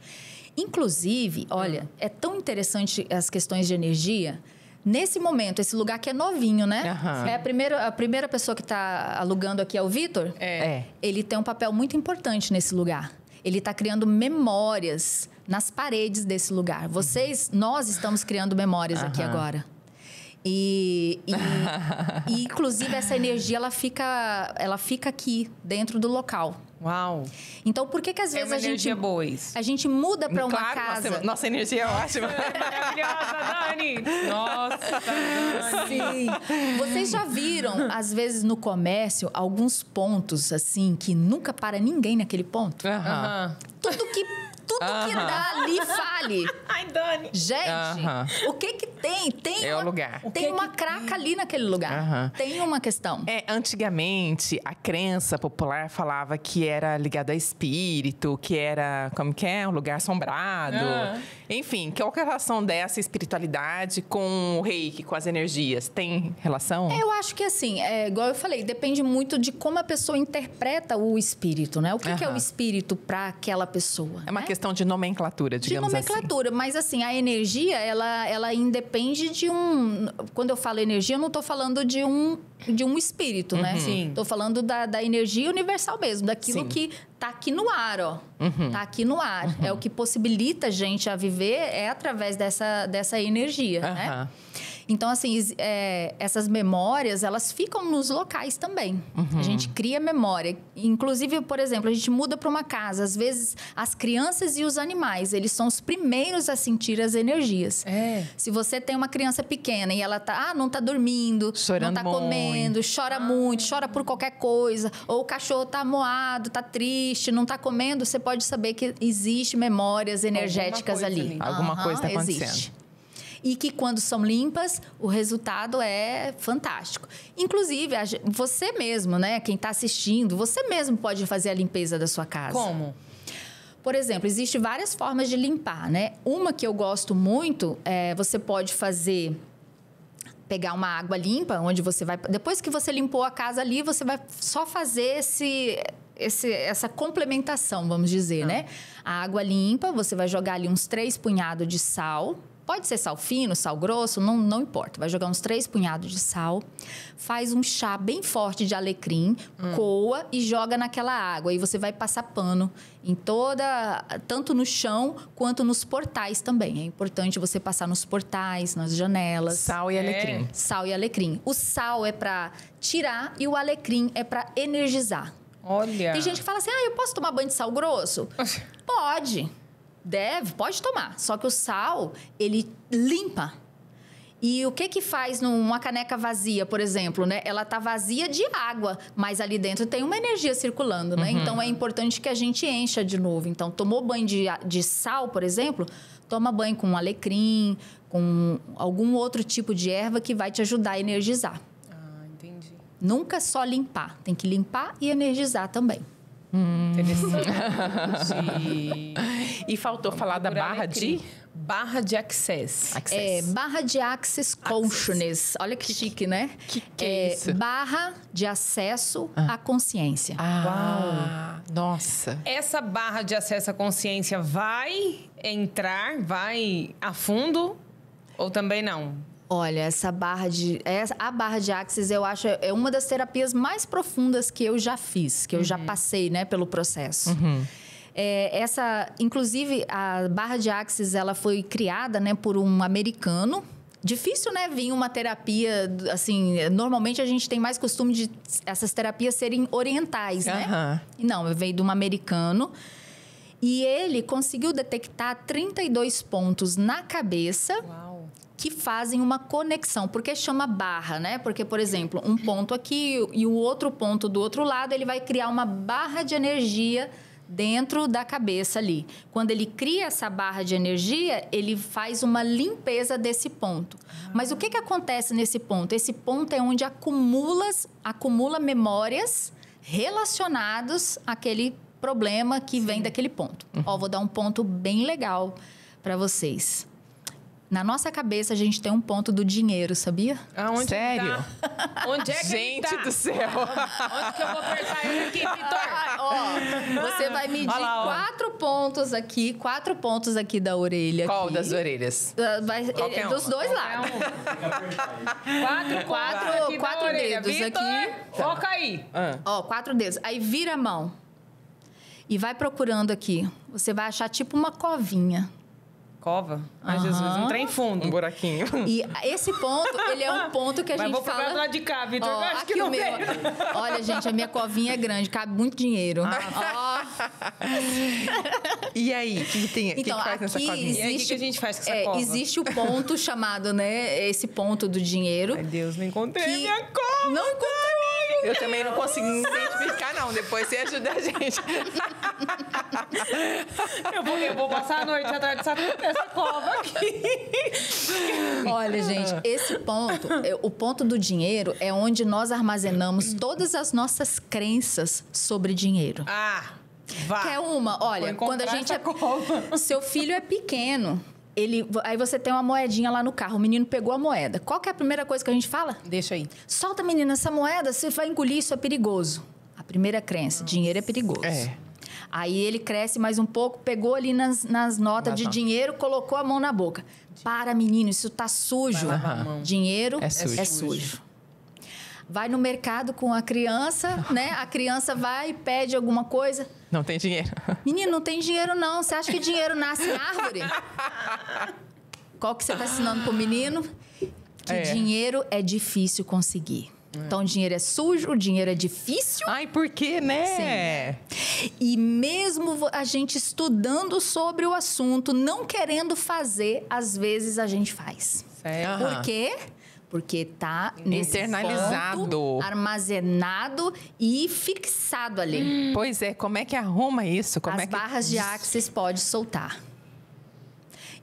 Inclusive, olha, é tão interessante as questões de energia. Nesse momento, esse lugar que é novinho, né? A primeira pessoa que está alugando aqui é o Vitor. Ele tem um papel muito importante nesse lugar. Ele está criando memórias nas paredes desse lugar. Nós estamos criando memórias aqui agora. E inclusive, essa energia, ela fica aqui, dentro do local.
Uau!
Então, por que às vezes a gente muda para uma casa...
Nossa energia é ótima.
Maravilhosa, Dani! Nossa, Dani!
Sim. Vocês já viram, às vezes, no comércio, alguns pontos, assim, que nunca para ninguém naquele ponto?
Uhum.
Tudo tudo que dá ali fale.
Ai, Dani.
Gente, o que tem?
É o lugar.
Tem uma craca ali naquele lugar. Tem uma questão.
Antigamente, a crença popular falava que era ligado a espírito, que era, como que é? Um lugar assombrado. Enfim, qual que é a relação dessa espiritualidade com o reiki, com as energias? Tem relação?
Eu acho que assim, igual eu falei, depende muito de como a pessoa interpreta o espírito, né? O que é o espírito para aquela pessoa?
É uma questão de nomenclatura, digamos assim.
De nomenclatura, mas assim, a energia, ela independe de um... Quando eu falo energia, eu não estou falando de um espírito, né?
Sim.
Estou falando da energia universal mesmo, daquilo que tá aqui no ar, ó. Tá aqui no ar. É o que possibilita a gente a viver através dessa energia, né? Então, assim, essas memórias, elas ficam nos locais também. A gente cria memória. Inclusive, por exemplo, a gente muda para uma casa. Às vezes, as crianças e os animais, eles são os primeiros a sentir as energias. Se você tem uma criança pequena e ela não tá dormindo,
chorando,
não tá comendo, chora muito, chora por qualquer coisa, ou o cachorro tá moado, tá triste, não tá comendo, você pode saber que existe memórias energéticas ali.
Alguma coisa tá acontecendo.
Existe. E que quando são limpas, o resultado é fantástico. Inclusive, você mesmo, né? Quem está assistindo, você mesmo pode fazer a limpeza da sua casa.
Como?
Por exemplo, existem várias formas de limpar, né? Uma que eu gosto muito, você pode pegar uma água limpa, onde você vai... Depois que você limpou a casa ali, você vai só fazer essa complementação, vamos dizer, né? A água limpa, você vai jogar ali uns 3 punhados de sal. Pode ser sal fino, sal grosso, não importa. Vai jogar uns 3 punhados de sal. Faz um chá bem forte de alecrim, coa e joga naquela água. E você vai passar pano tanto no chão quanto nos portais também. É importante você passar nos portais, nas janelas.
Sal e alecrim.
Sal e alecrim. O sal é para tirar e o alecrim é para energizar.
Olha.
Tem gente que fala assim, eu posso tomar banho de sal grosso? Pode. Pode tomar. Só que o sal, ele limpa. E o que faz numa caneca vazia, por exemplo, né? Ela tá vazia de água, mas ali dentro tem uma energia circulando, né? Então, é importante que a gente encha de novo. Então, tomou banho de sal, por exemplo, toma banho com alecrim, com algum outro tipo de erva que vai te ajudar a energizar.
Entendi.
Nunca só limpar. Tem que limpar e energizar também.
Interessante.
E faltou falar da barra de...
Barra de Access.
Barra de Access Consciousness. Olha que chique, né?
Que é isso?
Barra de acesso à consciência.
Uau! Nossa!
Essa barra de acesso à consciência vai a fundo ou também não?
Olha, a barra de Access, eu acho, é uma das terapias mais profundas que eu já fiz, que eu já passei, né, pelo processo. Inclusive, a barra de Access, ela foi criada, né, por um americano. Difícil, né, vir uma terapia, assim, normalmente a gente tem mais costume de essas terapias serem orientais, né? Não, veio de um americano. E ele conseguiu detectar 32 pontos na cabeça.
Uau.
Que fazem uma conexão. Por que chama barra, né? Porque, por exemplo, um ponto aqui e o outro ponto do outro lado, ele vai criar uma barra de energia dentro da cabeça ali. Quando ele cria essa barra de energia, ele faz uma limpeza desse ponto. Mas o que acontece nesse ponto? Esse ponto é onde acumula memórias relacionadas àquele problema que vem daquele ponto. Vou dar um ponto bem legal para vocês. Na nossa cabeça, a gente tem um ponto do dinheiro, sabia?
Onde Sério?
Tá? Onde é que
gente
ele tá?
do céu!
Onde que eu vou apertar ele aqui, Vitor?
Você vai medir 4 pontos aqui da orelha.
Qual
aqui.
Das orelhas?
Dos dois lados. 4 dedos
Vitor,
aqui.
Foca aí.
4 dedos. Aí vira a mão. E vai procurando aqui. Você vai achar tipo uma covinha.
Cova? Ai, Jesus, um trem fundo.
Um buraquinho.
E esse ponto, ele é um ponto que a gente fala...
Mas vou pegar do lado de cá, Vitor. Eu acho
aqui
que não
meu. Olha, gente, a minha covinha é grande, cabe muito dinheiro.
E aí, o que faz nessa covinha?
E aí, o que a gente faz com essa cova?
Existe o ponto chamado, né? Esse ponto do dinheiro.
Ai, Deus, não encontrei a minha cova.
Não encontrei.
Eu também não consigo identificar, não. Depois você ajuda a gente.
Eu vou passar a noite atrás dessa cova aqui.
Olha, gente, esse ponto, o ponto do dinheiro é onde nós armazenamos todas as nossas crenças sobre dinheiro.
Vá.
Quer uma? Olha, quando a gente seu filho é pequeno, aí você tem uma moedinha lá no carro, o menino pegou a moeda. Qual que é a primeira coisa que a gente fala?
Deixa aí.
Solta, menina, essa moeda, você vai engolir, isso é perigoso. A primeira crença, dinheiro é perigoso. Aí ele cresce mais um pouco, pegou ali nas notas de dinheiro, colocou a mão na boca. Para, menino, isso tá sujo. Dinheiro é sujo. Vai no mercado com a criança, né? A criança vai e pede alguma coisa.
Não tem dinheiro.
Menino, não tem dinheiro não. Você acha que dinheiro nasce em árvore? Qual que você está ensinando pro menino? Que dinheiro é difícil conseguir. Então, o dinheiro é sujo, o dinheiro é difícil.
Ai, por quê, né?
Sim. E mesmo a gente estudando sobre o assunto, não querendo fazer, às vezes a gente faz.
Sério?
Por quê? Porque tá nesse
internalizado,
ponto, armazenado e fixado ali.
Pois é, como é que arruma isso? Como
As barras de Axis pode soltar.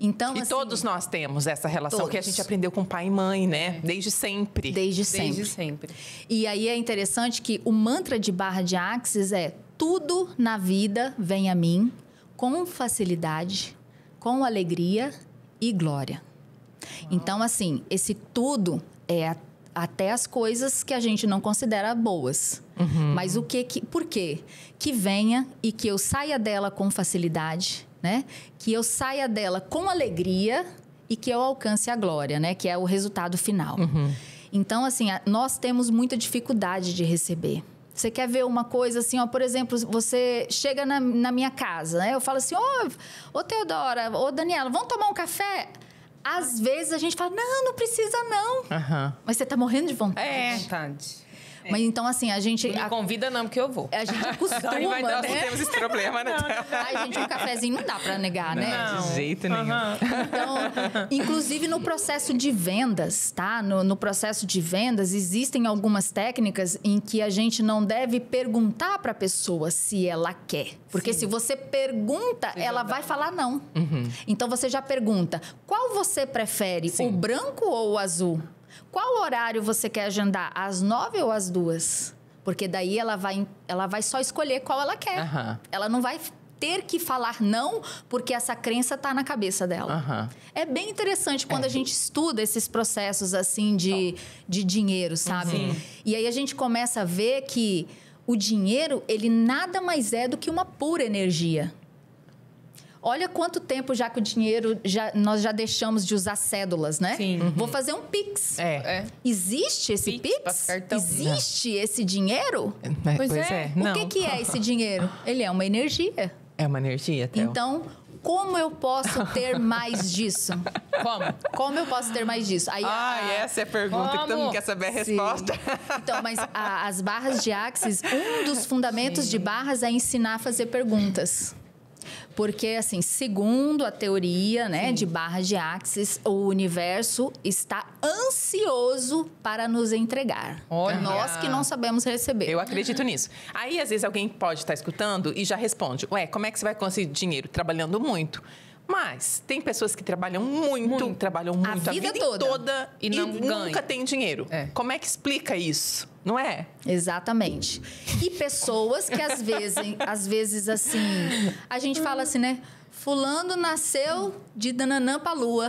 Então,
e
assim,
todos nós temos essa relação
todos.
que a gente aprendeu com pai e mãe, né? Desde sempre.
Desde sempre. E aí é interessante que o mantra de barra de Axis é: tudo na vida vem a mim com facilidade, com alegria e glória. Então, assim, esse tudo é até as coisas que a gente não considera boas. Mas por quê? Que venha e que eu saia dela com facilidade, né? Que eu saia dela com alegria e que eu alcance a glória, né? Que é o resultado final. Então, assim, nós temos muita dificuldade de receber. Você quer ver uma coisa assim, ó, por exemplo, você chega na minha casa, né? Eu falo assim, ô Teodora, ô Daniela, vamos tomar um café? Às vezes a gente fala, não precisa não. Mas você tá morrendo de vontade.
Vontade.
Mas então, assim, a gente...
Não me convida não, porque eu vou.
A gente acostuma,
Aí nós
né?
não temos esse problema, né?
Ai, gente, um cafezinho não dá pra negar, né?
De jeito nenhum.
Então, inclusive no processo de vendas, tá? No processo de vendas, existem algumas técnicas em que a gente não deve perguntar pra pessoa se ela quer. Porque se você pergunta, ela vai falar não. Então, você já pergunta, qual você prefere, o branco ou o azul? Qual horário você quer agendar? Às 9 ou às 2? Porque daí ela vai só escolher qual ela quer. Ela não vai ter que falar não, porque essa crença está na cabeça dela. É bem interessante quando a gente estuda esses processos assim de dinheiro, sabe? E aí a gente começa a ver que o dinheiro, ele nada mais é do que uma pura energia. Olha quanto tempo já que o dinheiro, nós já deixamos de usar cédulas, né? Vou fazer um Pix. Existe esse Pix? Existe esse dinheiro?
Pois é.
O que é esse dinheiro? Ele é uma energia.
É uma energia, Theo.
Então, como eu posso ter mais disso? Como eu posso ter mais disso? Aí,
essa é a pergunta que todo mundo quer saber a resposta.
Então, mas as barras de Axis, um dos fundamentos de barras é ensinar a fazer perguntas. Porque, assim, segundo a teoria, né, de barras de Axis, o universo está ansioso para nos entregar. Nós que não sabemos receber.
Eu acredito nisso. Aí, às vezes, alguém pode estar escutando e já responde, como é que você vai conseguir dinheiro? Trabalhando muito. Mas tem pessoas que trabalham muito. Trabalham muito a vida toda e nunca tem dinheiro. Como é que explica isso? Não é?
Exatamente. E pessoas que às vezes assim, a gente fala assim, né? Fulano nasceu de dananã pra lua.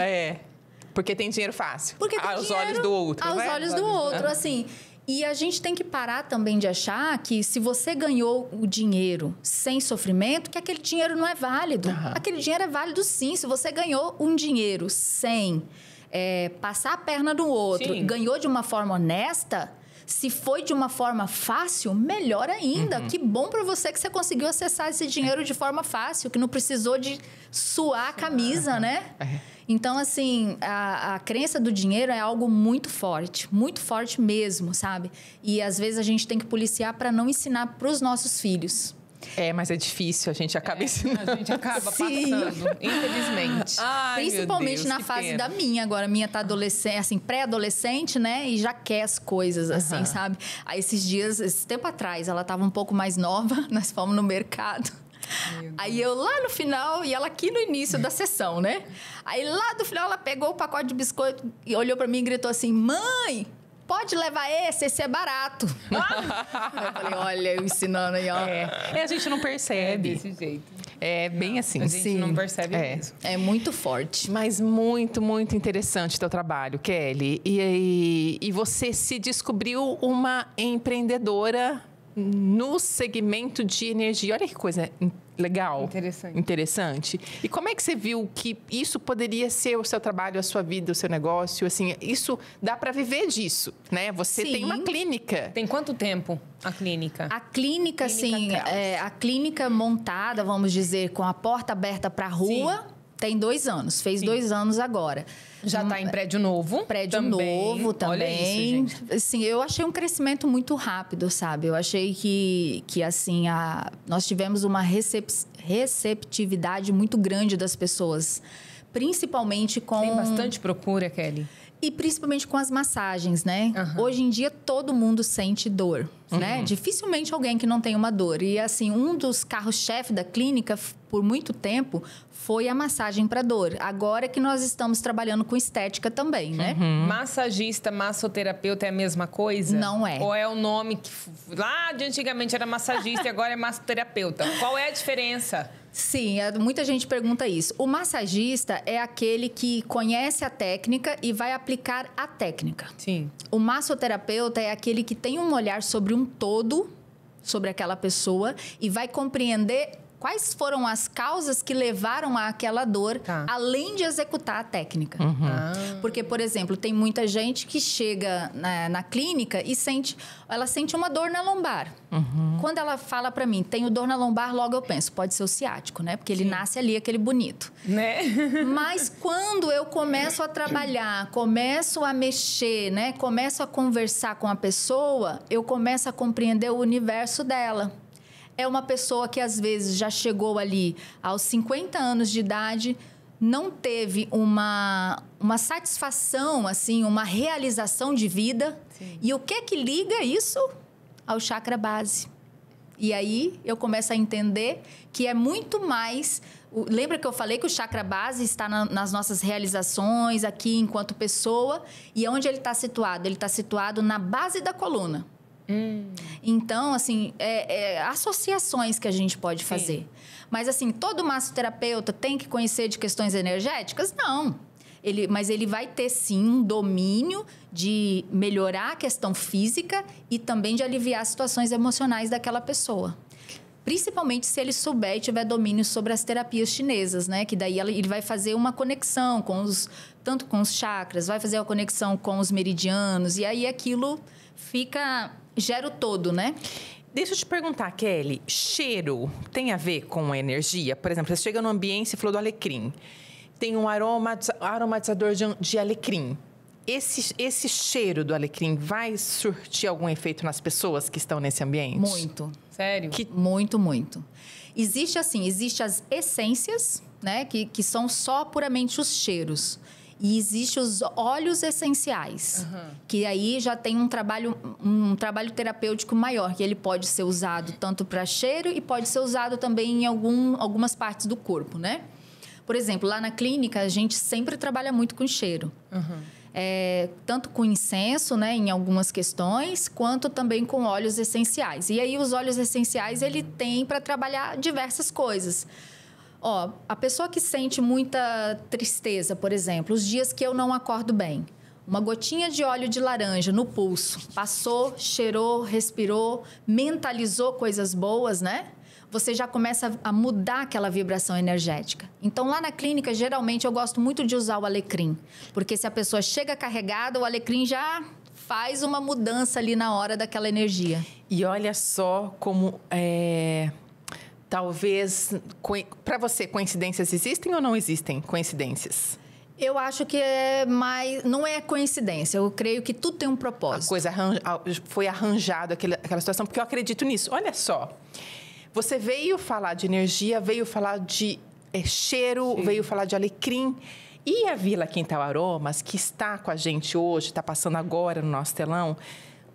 Porque tem dinheiro fácil.
Porque tem
aos
dinheiro,
olhos do outro.
Aos olhos do outro, assim. E a gente tem que parar também de achar que se você ganhou o dinheiro sem sofrimento, que aquele dinheiro não é válido. Aquele dinheiro é válido sim. Se você ganhou um dinheiro sem passar a perna no outro, ganhou de uma forma honesta, se foi de uma forma fácil, melhor ainda. Que bom para você que você conseguiu acessar esse dinheiro de forma fácil, que não precisou de suar a camisa, né? Então, assim, a crença do dinheiro é algo muito forte mesmo, sabe? E às vezes a gente tem que policiar para não ensinar para os nossos filhos.
Mas é difícil, a gente acaba ensinando.
A gente acaba passando, infelizmente.
Principalmente na fase da minha. Agora, a minha tá adolescente, assim, pré-adolescente, né? E já quer as coisas, assim, sabe? Aí, esse tempo atrás, ela tava um pouco mais nova, nós fomos no mercado. Aí eu lá no final, e ela aqui no início da sessão, né? Aí lá do final ela pegou o pacote de biscoito e olhou pra mim e gritou assim: mãe, pode levar esse é barato. Eu falei, olha, eu ensinando aí, ó.
A gente não percebe.
Desse jeito.
É bem assim.
A gente não percebe
É.
mesmo.
É muito forte.
Mas muito, muito interessante o teu trabalho, Kelly. E você se descobriu uma empreendedora no segmento de energia. Olha que coisa legal. Interessante. E como é que você viu que isso poderia ser o seu trabalho, a sua vida, o seu negócio? Assim, isso dá para viver disso, né? Você tem uma clínica.
Tem quanto tempo a clínica?
A clínica, sim, a clínica montada, vamos dizer, com a porta aberta para a rua, tem 2 anos. Fez 2 anos agora.
Já está em prédio novo.
Prédio novo também.
Olha isso, gente.
Assim, eu achei um crescimento muito rápido, sabe? Eu achei que assim, nós tivemos uma receptividade muito grande das pessoas. Principalmente com...
Tem bastante procura, Kelly.
E principalmente com as massagens, né? Hoje em dia, todo mundo sente dor, né? Dificilmente alguém que não tem uma dor. E, assim, um dos carros-chefe da clínica, por muito tempo, foi a massagem para dor. Agora que nós estamos trabalhando com estética também, né?
Massagista, massoterapeuta é a mesma coisa?
Não é.
Ou é o nome que lá de antigamente era massagista e agora é massoterapeuta? Qual é a diferença?
Sim, muita gente pergunta isso. O massagista é aquele que conhece a técnica e vai aplicar a técnica.
Sim.
O massoterapeuta é aquele que tem um olhar sobre um todo, sobre aquela pessoa, e vai compreender quais foram as causas que levaram àquela dor, além de executar a técnica. Porque, por exemplo, tem muita gente que chega na clínica e sente uma dor na lombar. Quando ela fala pra mim, tenho dor na lombar, logo eu penso, pode ser o ciático, né? Porque ele nasce ali, aquele bonito.
Né?
Mas quando eu começo a trabalhar, começo a mexer, né? Começo a conversar com a pessoa, eu começo a compreender o universo dela. É uma pessoa que, às vezes, já chegou ali aos 50 anos de idade, não teve uma satisfação, assim, uma realização de vida.
Sim.
E o que liga isso ao chakra base? E aí, eu começo a entender que é muito mais... Lembra que eu falei que o chakra base está nas nossas realizações aqui enquanto pessoa? E onde ele está situado? Ele está situado na base da coluna. Então, assim, associações que a gente pode fazer.
Sim.
Mas, assim, todo massoterapeuta tem que conhecer de questões energéticas? Não. Mas ele vai ter, sim, um domínio de melhorar a questão física e também de aliviar situações emocionais daquela pessoa. Principalmente se ele souber e tiver domínio sobre as terapias chinesas, né? Que daí ele vai fazer uma conexão tanto com os chakras, vai fazer uma conexão com os meridianos, e aí aquilo gera o todo, né?
Deixa eu te perguntar, Kelly, cheiro tem a ver com energia? Por exemplo, você chega no ambiente e falou do alecrim. Tem um aromatizador de alecrim. Esse cheiro do alecrim vai surtir algum efeito nas pessoas que estão nesse ambiente?
Muito.
Sério?
Muito, muito. Existe as essências, né? Que são só puramente os cheiros. E existem os óleos essenciais, que aí já tem um trabalho terapêutico maior, que ele pode ser usado tanto para cheiro e pode ser usado também em algumas partes do corpo, né? Por exemplo, lá na clínica, a gente sempre trabalha muito com cheiro. Tanto com incenso, né, em algumas questões, quanto também com óleos essenciais. E aí, os óleos essenciais, ele tem para trabalhar diversas coisas. A pessoa que sente muita tristeza, por exemplo, os dias que eu não acordo bem, uma gotinha de óleo de laranja no pulso, passou, cheirou, respirou, mentalizou coisas boas, né? Você já começa a mudar aquela vibração energética. Então, lá na clínica, geralmente, eu gosto muito de usar o alecrim. Porque se a pessoa chega carregada, o alecrim já faz uma mudança ali na hora daquela energia.
E olha só como... Talvez, para você, coincidências existem ou não existem coincidências?
Eu acho que não é coincidência. Eu creio que tudo tem um propósito.
A coisa foi arranjada, aquela situação, porque eu acredito nisso. Olha só, você veio falar de energia, veio falar de cheiro, veio falar de alecrim. E a Vila Quintal Aromas, que está com a gente hoje, está passando agora no nosso telão,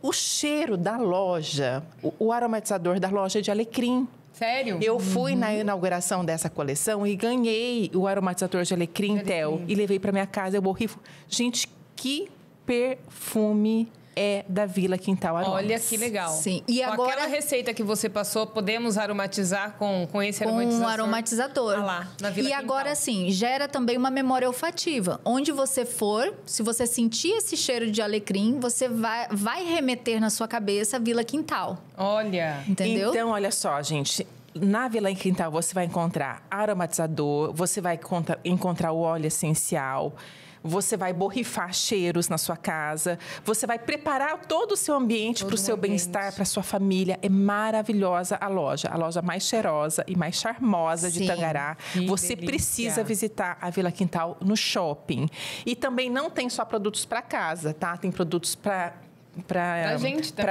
o cheiro da loja, o aromatizador da loja é de alecrim.
Sério?
Eu fui na inauguração dessa coleção e ganhei o aromatizador de alecrim Tel e levei para minha casa. Eu borrifo. Gente, que perfume é da Vila Quintal Aromas.
Olha que legal.
Sim. E
com
agora,
aquela receita que você passou, podemos aromatizar com esse
com
aromatizador?
um aromatizador.
Lá, na Vila
E
Quintal.
agora, assim, gera também uma memória olfativa. Onde você for, se você sentir esse cheiro de alecrim, você vai remeter na sua cabeça a Vila Quintal.
Olha.
Entendeu?
Então, olha só, gente. Na Vila Quintal você vai encontrar aromatizador, você vai encontrar o óleo essencial, você vai borrifar cheiros na sua casa, você vai preparar todo o seu ambiente para o seu bem-estar, para a sua família. É maravilhosa a loja mais cheirosa e mais charmosa de
Sim.
Tangará.
Que
Você
delícia.
precisa visitar a Vila Quintal no shopping. E também não tem só produtos para casa, tá? Tem produtos pra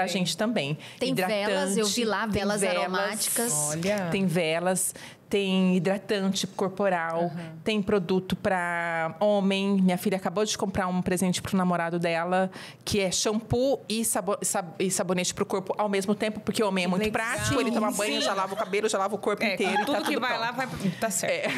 gente também.
Tem velas, eu vi lá,
tem
velas aromáticas.
Olha.
Tem velas, tem hidratante corporal, tem produto para homem. Minha filha acabou de comprar um presente pro namorado dela, que é shampoo e sabonete pro corpo ao mesmo tempo, porque o homem é muito
Legal.
prático, ele toma banho, já lava o cabelo, já lava o corpo inteiro.
Tudo
tá
que
tudo
vai
pronto.
lá, tá certo.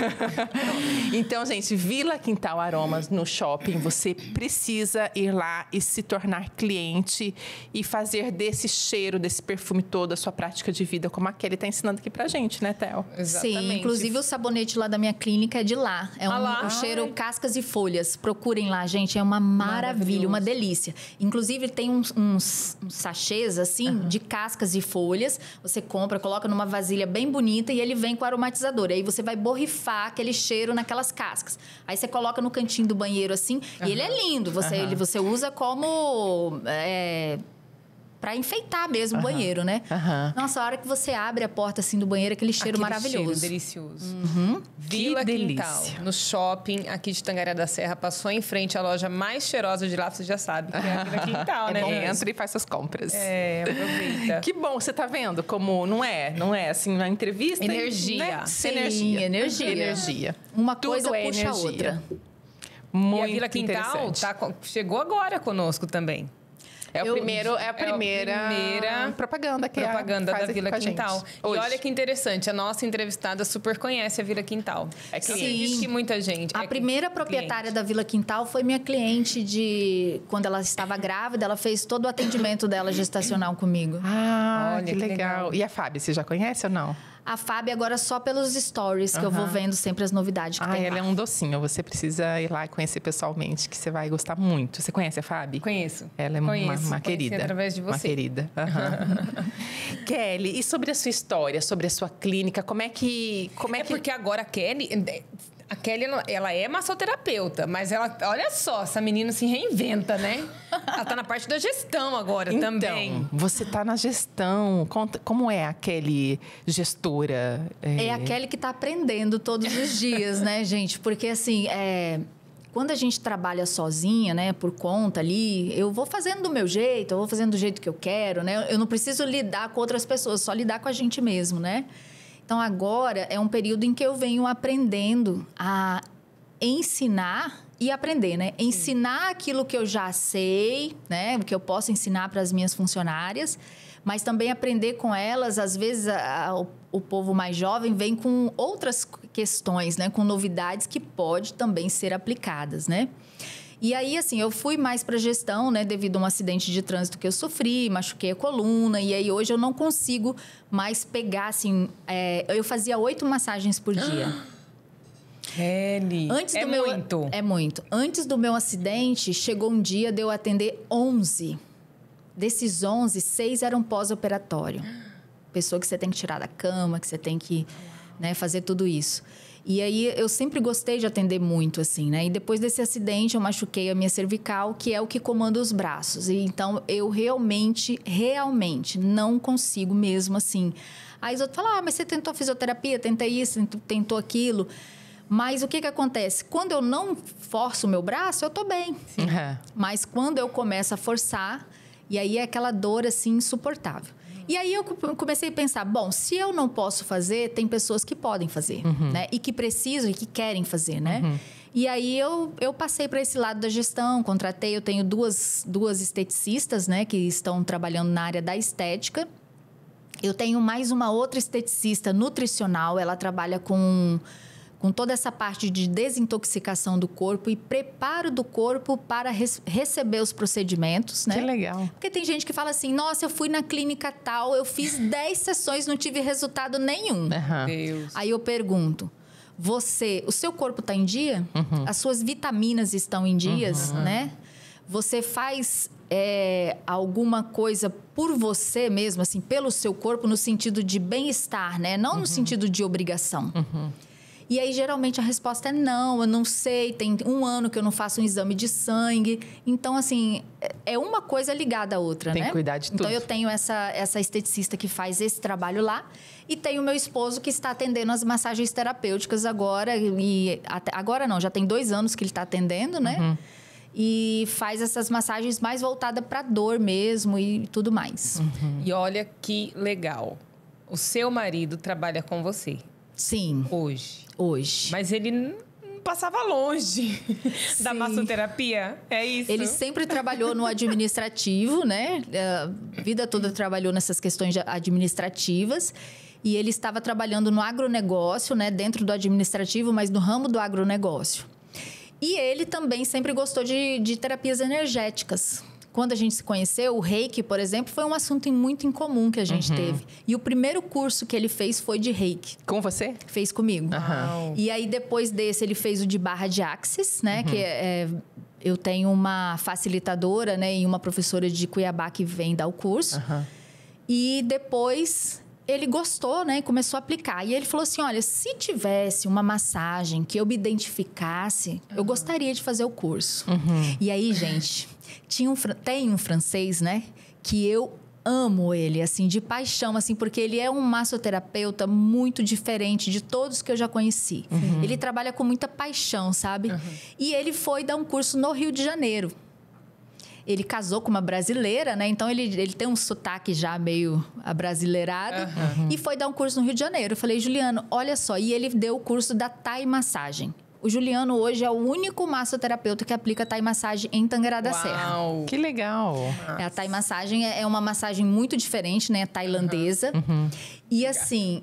Então, gente, Vila Quintal Aromas no shopping, você precisa ir lá e se tornar cliente e fazer desse cheiro, desse perfume todo a sua prática de vida, como a Kelly está ensinando aqui pra gente, né, Theo?
Exatamente.
Sim, inclusive o sabonete lá da minha clínica é de lá. É um cheiro cascas e folhas. Procurem lá, gente. É uma maravilha, uma delícia. Inclusive tem uns sachês, assim, de cascas e folhas. Você compra, coloca numa vasilha bem bonita e ele vem com aromatizador. Aí você vai borrifar aquele cheiro naquelas cascas. Aí você coloca no cantinho do banheiro, assim. E ele é lindo. Você usa como... Pra enfeitar mesmo o banheiro, né? Nossa, a hora que você abre a porta assim do banheiro, aquele cheiro maravilhoso.
Cheiro delicioso. Vila
Que
Quintal,
delícia.
no shopping aqui de Tangará da Serra, passou em frente à loja mais cheirosa de lá, você já sabe, que é a Vila Quintal, né?
Entra e faz suas compras.
Aproveita.
Que bom, você tá vendo como não é assim, na entrevista...
Energia.
Né?
Sim,
Energia.
energia. Uma coisa
Tudo é
puxa a
energia.
outra.
Muito
E a Vila Quintal
interessante.
chegou agora conosco também.
É a primeira propaganda que
Propaganda
faz
da
aqui
Vila
com a gente.
Quintal. E
Hoje.
olha que interessante, a nossa entrevistada super conhece a Vila Quintal.
É
Sim.
cliente.
Diz que muita gente.
A primeira proprietária da Vila Quintal foi minha cliente quando ela estava grávida, ela fez todo o atendimento dela gestacional comigo.
Ah,
Olha,
que
que
legal.
legal.
E a Fábio, você já conhece ou não?
A Fábio agora só pelos stories, que eu vou vendo sempre as novidades que tem
Ela
lá.
é um docinho. Você precisa ir lá e conhecer pessoalmente, que você vai gostar muito. Você conhece a Fábio?
Conheço.
Ela é
Conheço.
uma
Conheci
querida.
através de você.
Uma querida. Kelly, e sobre a sua história, sobre a sua clínica, como é que...
Porque agora a Kelly, ela é massoterapeuta, mas ela, olha só, essa menina se reinventa, né? Ela tá na parte da gestão agora também.
Então, você tá na gestão. Conta, como é a Kelly gestora?
É a Kelly que tá aprendendo todos os dias, né, gente? Porque, assim, quando a gente trabalha sozinha, né, por conta ali, eu vou fazendo do meu jeito, eu vou fazendo do jeito que eu quero, né? Eu não preciso lidar com outras pessoas, só lidar com a gente mesmo, né? Então, agora é um período em que eu venho aprendendo a ensinar e aprender, né? Sim. Ensinar aquilo que eu já sei, né? O que eu posso ensinar para as minhas funcionárias, mas também aprender com elas. Às vezes, o povo mais jovem vem com outras questões, né? Com novidades que pode também ser aplicadas, né? E aí, assim, eu fui mais para gestão, né? Devido a um acidente de trânsito que eu sofri, machuquei a coluna. E aí, hoje, eu não consigo mais pegar, assim... eu fazia 8 massagens por dia.
Kelly, muito.
É muito. Antes do meu acidente, chegou um dia de eu atender 11. Desses 11, 6 eram pós-operatório. Pessoa que você tem que tirar da cama, que você tem que, né, fazer tudo isso. E aí, eu sempre gostei de atender muito, assim, né? E depois desse acidente, eu machuquei a minha cervical, que é o que comanda os braços. E então, eu realmente não consigo mesmo, assim. Aí os outros falam, mas você tentou fisioterapia, tenta isso, tentou aquilo. Mas o que acontece? Quando eu não forço o meu braço, eu tô bem. Mas quando eu começo a forçar, e aí é aquela dor, assim, insuportável. E aí eu comecei a pensar, bom, se eu não posso fazer, tem pessoas que podem fazer, né? E que precisam e que querem fazer, né? E aí eu passei para esse lado da gestão, contratei, eu tenho duas esteticistas, né? Que estão trabalhando na área da estética. Eu tenho mais uma outra esteticista nutricional, ela trabalha com toda essa parte de desintoxicação do corpo e preparo do corpo para receber os procedimentos, né?
Que legal.
Porque tem gente que fala assim, nossa, eu fui na clínica tal, eu fiz 10 sessões, não tive resultado nenhum.
Deus.
Aí eu pergunto, o seu corpo está em dia? As suas vitaminas estão em dias, né? Você faz alguma coisa por você mesmo, assim, pelo seu corpo, no sentido de bem-estar, né? Não no sentido de obrigação. E aí, geralmente, a resposta é não, eu não sei, tem 1 ano que eu não faço um exame de sangue. Então, assim, é uma coisa ligada à outra, né?
Tem que cuidar de tudo.
Então, eu tenho essa esteticista que faz esse trabalho lá e tenho o meu esposo que está atendendo as massagens terapêuticas agora. Agora não, já tem 2 anos que ele está atendendo, né? E faz essas massagens mais voltadas para dor mesmo e tudo mais.
E olha que legal. O seu marido trabalha com você.
Sim. Hoje.
Mas ele não passava longe da
Sim.
massoterapia, é isso?
Ele sempre trabalhou no administrativo, né? A vida toda trabalhou nessas questões administrativas. E ele estava trabalhando no agronegócio, né? Dentro do administrativo, mas no ramo do agronegócio. E ele também sempre gostou de terapias energéticas. Quando a gente se conheceu, o Reiki, por exemplo, foi um assunto muito incomum que a gente teve. E o primeiro curso que ele fez foi de Reiki.
Com você?
Fez comigo. E aí, depois desse, ele fez o de barra de Axis, né? Que eu tenho uma facilitadora, né? E uma professora de Cuiabá que vem dar o curso. E depois... ele gostou, né? E começou a aplicar. E ele falou assim, olha, se tivesse uma massagem que eu me identificasse, eu gostaria de fazer o curso. E aí, gente, tem um francês, né? Que eu amo ele, assim, de paixão, assim, porque ele é um massoterapeuta muito diferente de todos que eu já conheci. Ele trabalha com muita paixão, sabe? E ele foi dar um curso no Rio de Janeiro. Ele casou com uma brasileira, né? Então, ele tem um sotaque já meio abrasileirado. E foi dar um curso no Rio de Janeiro. Eu falei, Juliano, olha só. E ele deu o curso da Thai Massagem. O Juliano hoje é o único massoterapeuta que aplica Thai Massagem em Tangará da Serra.
Que legal.
A Thai Massagem é uma massagem muito diferente, né? Tailandesa. E assim,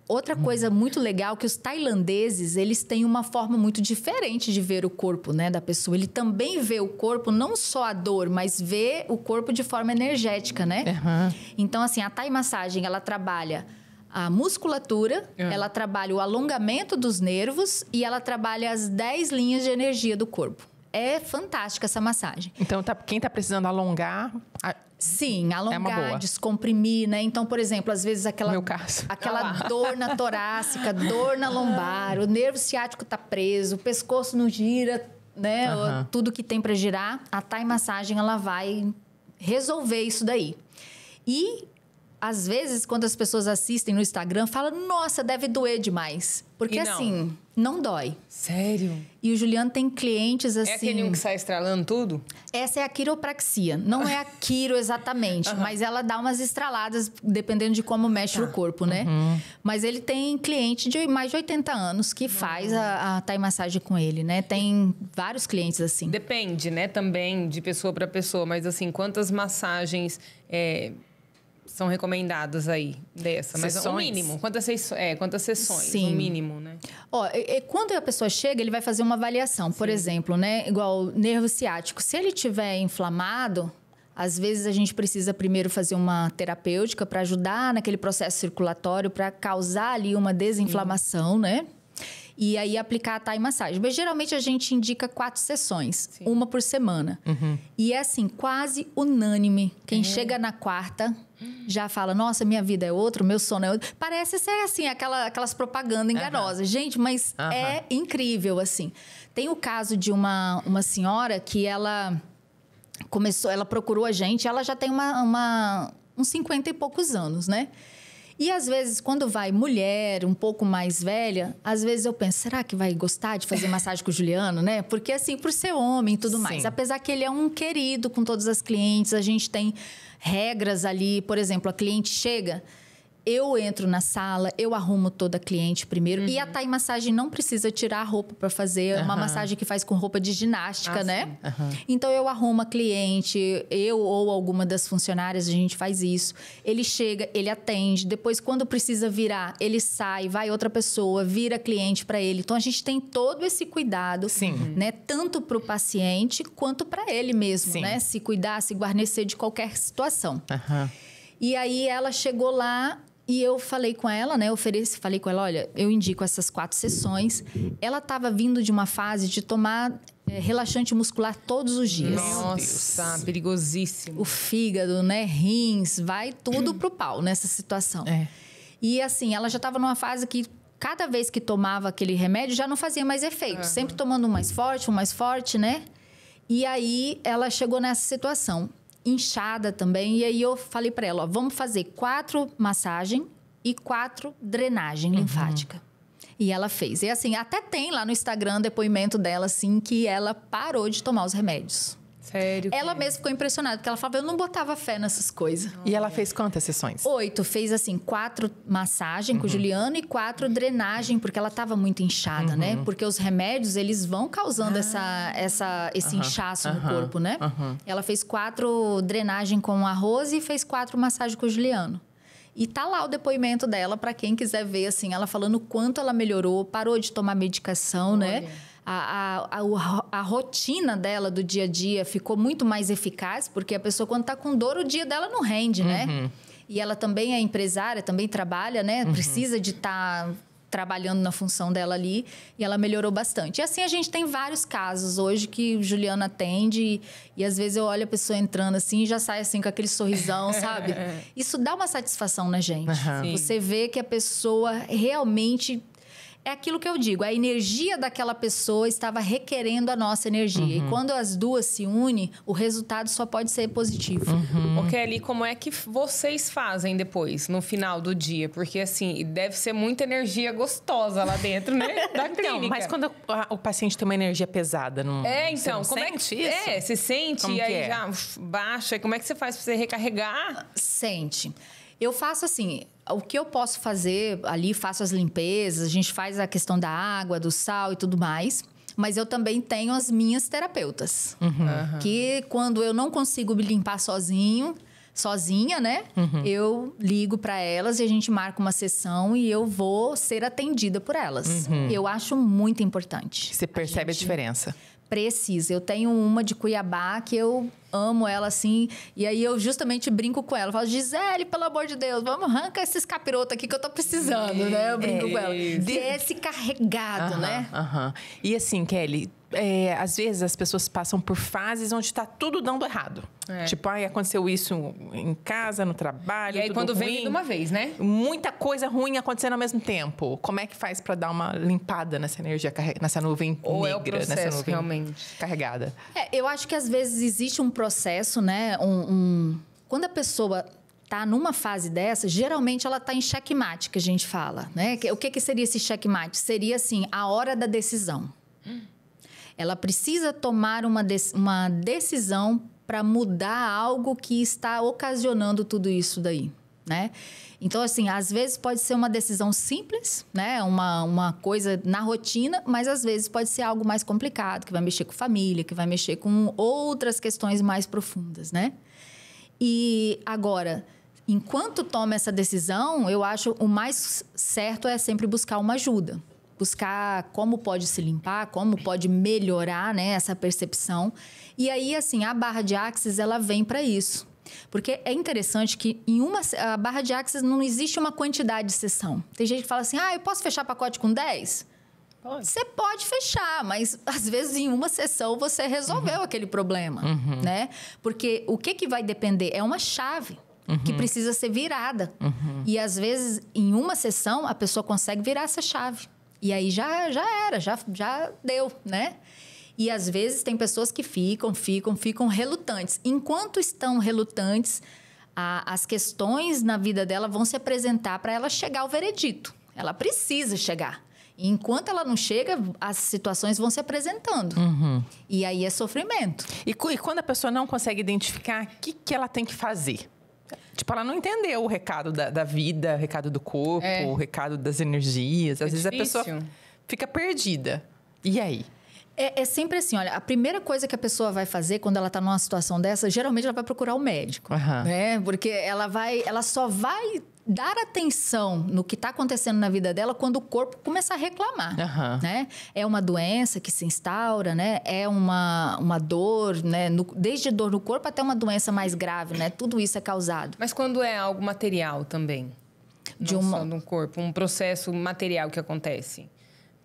outra coisa muito legal que os tailandeses, eles têm uma forma muito diferente de ver o corpo, né, da pessoa. Ele também vê o corpo, não só a dor, mas vê o corpo de forma energética, né? Então, assim, a Thai Massagem, ela trabalha a musculatura, ela trabalha o alongamento dos nervos e ela trabalha as 10 linhas de energia do corpo. É fantástica essa massagem.
Então, quem está precisando alongar...
Sim, alongar, descomprimir, né? Então, por exemplo, às vezes aquela dor na torácica, dor na lombar, o nervo ciático está preso, o pescoço não gira, né? Tudo que tem para girar, a Thai Massagem, ela vai resolver isso daí. E, às vezes, quando as pessoas assistem no Instagram, falam, nossa, deve doer demais. Porque, assim, não dói.
Sério?
E o Juliano tem clientes assim...
É aquele um que sai estralando tudo?
Essa é a quiropraxia. Não é a quiro exatamente, mas ela dá umas estraladas dependendo de como mexe o corpo, né? Mas ele tem cliente de mais de 80 anos que faz a Thai Massagem com ele, né? Tem vários clientes assim.
Depende, né? Também de pessoa para pessoa. Mas, assim, quantas massagens... são recomendadas aí dessa? Mas o mínimo. Quantas sessões?
Sim.
O mínimo, né?
Quando a pessoa chega, ele vai fazer uma avaliação. Por exemplo, né? Igual o nervo ciático. Se ele estiver inflamado, às vezes a gente precisa primeiro fazer uma terapêutica para ajudar naquele processo circulatório, para causar ali uma desinflamação, né? E aí aplicar a Thai Massagem. Mas geralmente a gente indica 4 sessões, uma por semana. E é assim, quase unânime. Quem chega na 4ª já fala, nossa, minha vida é outra, meu sono é outro. Parece ser assim, aquelas propagandas enganosas. Gente, mas é incrível, assim. Tem o caso de uma senhora que ela procurou a gente, ela já tem uns 50 e poucos anos, né? E, às vezes, quando vai mulher, um pouco mais velha, às vezes eu penso, será que vai gostar de fazer massagem com o Juliano, né? Porque, assim, por ser homem e tudo mais. Apesar que ele é um querido com todas as clientes, a gente tem regras ali. Por exemplo, a cliente chega eu entro na sala, eu arrumo toda a cliente primeiro. E a Thai Massagem não precisa tirar a roupa para fazer. É uma massagem que faz com roupa de ginástica, né? Então, eu arrumo a cliente, eu ou alguma das funcionárias, a gente faz isso. Ele chega, ele atende. Depois, quando precisa virar, ele sai, vai outra pessoa, vira cliente para ele. Então, a gente tem todo esse cuidado, né? Tanto para o paciente quanto para ele mesmo, né? Se cuidar, se guarnecer de qualquer situação. E aí, ela chegou lá e eu falei com ela, né? Falei com ela, olha, eu indico essas 4 sessões. Ela estava vindo de uma fase de tomar relaxante muscular todos os dias.
Nossa, perigosíssimo.
O fígado, né? Rins, vai tudo pro pau nessa situação. E assim, ela já estava numa fase que cada vez que tomava aquele remédio já não fazia mais efeito. Sempre tomando um mais forte, né? E aí, ela chegou nessa situação. Inchada também. E aí, eu falei para ela, ó, vamos fazer 4 massagem e 4 drenagem linfática. E ela fez. E assim, até tem lá no Instagram depoimento dela, assim, que ela parou de tomar os remédios.
Sério?
Ela mesma ficou impressionada, porque ela falava, eu não botava fé nessas coisas.
E ela fez quantas sessões?
8. Fez, assim, 4 massagem com o Juliano e 4 drenagem, porque ela estava muito inchada, né? Porque os remédios, eles vão causando esse inchaço no corpo, né? Ela fez 4 drenagem com a Rose e fez 4 massagem com o Juliano. E tá lá o depoimento dela, para quem quiser ver, assim, ela falando o quanto ela melhorou, parou de tomar medicação, né? A rotina dela do dia a dia ficou muito mais eficaz, porque a pessoa, quando tá com dor, o dia dela não rende, né? E ela também é empresária, também trabalha, né? Precisa de estar trabalhando na função dela ali, e ela melhorou bastante. E assim, a gente tem vários casos hoje que o Juliano atende e às vezes eu olho a pessoa entrando assim e já sai assim com aquele sorrisão, sabe? Isso dá uma satisfação na gente. Você vê que a pessoa realmente... É aquilo que eu digo, a energia daquela pessoa estava requerendo a nossa energia. E quando as duas se unem, o resultado só pode ser positivo.
Ô, Kelly, como é que vocês fazem depois, no final do dia? Porque, assim, deve ser muita energia gostosa lá dentro, né? Da clínica.
Mas quando o paciente tem uma energia pesada, não...
Então,
você não sente
isso?
isso?
Você sente
como
e aí
é?
já baixa. Como é que você faz para você recarregar?
Sente. Eu faço assim, o que eu posso fazer ali, faço as limpezas, a gente faz a questão da água, do sal e tudo mais. Mas eu também tenho as minhas terapeutas. Que quando eu não consigo me limpar sozinha, né? Eu ligo para elas e a gente marca uma sessão e eu vou ser atendida por elas. Eu acho muito importante.
Você percebe a diferença?
Precisa. Eu tenho uma de Cuiabá que eu amo ela assim. E aí eu justamente brinco com ela. Eu falo, Gisele, pelo amor de Deus, vamos arrancar esses capirotos aqui que eu tô precisando, né? Eu brinco com ela. Desce carregado, né?
E assim, Kelly, às vezes as pessoas passam por fases onde tá tudo dando errado. Tipo, aconteceu isso em casa, no trabalho,
e aí,
tudo
quando
ruim.
vem de uma vez, né?
Muita coisa ruim acontecendo ao mesmo tempo. Como é que faz para dar uma limpada nessa energia, nessa nuvem
Ou
negra,
é o processo,
nessa nuvem
realmente
carregada?
Eu acho que às vezes existe um processo, né? Quando a pessoa tá numa fase dessa, geralmente ela tá em checkmate, que a gente fala, né? O que seria esse checkmate? Seria, assim, a hora da decisão. Ela precisa tomar uma decisão para mudar algo que está ocasionando tudo isso daí, né? Então, assim, às vezes pode ser uma decisão simples, né? Uma coisa na rotina, mas às vezes pode ser algo mais complicado, que vai mexer com família, que vai mexer com outras questões mais profundas, né? E agora, enquanto toma essa decisão, eu acho o mais certo é sempre buscar uma ajuda. Buscar como pode se limpar, como pode melhorar, né, essa percepção. E aí, assim, a barra de Axis, ela vem para isso. Porque é interessante que a barra de Axis não existe uma quantidade de sessão. Tem gente que fala assim, eu posso fechar pacote com 10? Você pode fechar, mas às vezes em uma sessão você resolveu aquele problema, né? Porque o que vai depender é uma chave que precisa ser virada. E às vezes, em uma sessão, a pessoa consegue virar essa chave. E aí já era, já deu, né? E às vezes tem pessoas que ficam relutantes. Enquanto estão relutantes, as questões na vida dela vão se apresentar para ela chegar ao veredito. Ela precisa chegar. E enquanto ela não chega, as situações vão se apresentando. E aí é sofrimento.
E quando a pessoa não consegue identificar, o que ela tem que fazer? Tipo, ela não entendeu o recado da vida, o recado do corpo, o recado das energias. Às vezes
difícil.
a pessoa fica perdida. E aí?
É sempre assim, olha, a primeira coisa que a pessoa vai fazer quando ela está numa situação dessa, geralmente ela vai procurar o médico, né? Porque ela só vai dar atenção no que está acontecendo na vida dela quando o corpo começar a reclamar, né? É uma doença que se instaura, né? É uma dor, né? Desde dor no corpo até uma doença mais grave, né? Tudo isso é causado.
Mas quando é algo material também? Só no corpo, um processo material que acontece?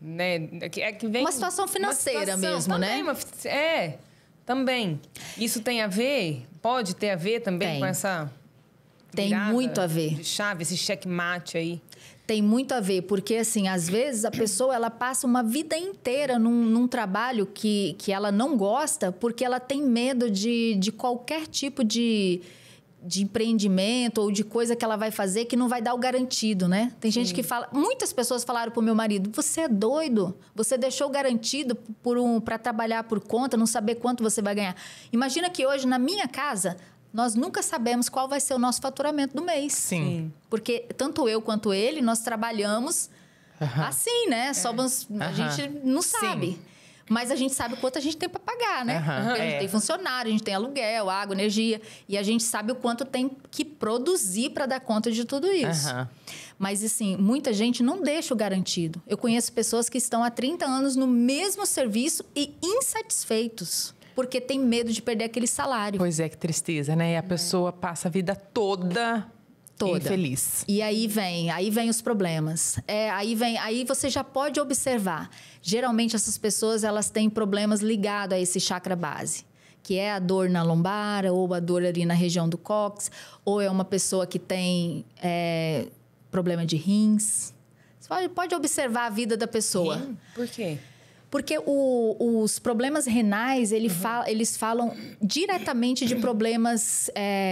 Né? Que vem
uma situação financeira mesmo,
também,
né?
Também. Isso tem a ver? Pode ter a ver também com essa...
Tem muito a ver.
De chave, esse checkmate aí.
Tem muito a ver, porque assim, às vezes a pessoa ela passa uma vida inteira num trabalho que ela não gosta porque ela tem medo de qualquer tipo de empreendimento ou de coisa que ela vai fazer que não vai dar o garantido, né? Tem gente que fala... Muitas pessoas falaram pro meu marido, você é doido? Você deixou o garantido para trabalhar por conta, não saber quanto você vai ganhar. Imagina que hoje, na minha casa, nós nunca sabemos qual vai ser o nosso faturamento do mês.
Sim.
Porque tanto eu quanto ele, nós trabalhamos assim, né? A gente não sabe. Sim. Mas a gente sabe o quanto a gente tem para pagar, né? Porque a gente tem funcionário, a gente tem aluguel, água, energia. E a gente sabe o quanto tem que produzir para dar conta de tudo isso. Mas, assim, muita gente não deixa o garantido. Eu conheço pessoas que estão há 30 anos no mesmo serviço e insatisfeitos. Porque tem medo de perder aquele salário.
Pois é, que tristeza, né? E a pessoa passa a vida toda infeliz.
E aí vem os problemas. Aí você já pode observar. Geralmente essas pessoas elas têm problemas ligados a esse chakra base, que é a dor na lombar ou a dor ali na região do cóccix, ou é uma pessoa que tem problema de rins. Você pode observar a vida da pessoa.
Por quê?
Porque os problemas renais, eles falam diretamente de problemas,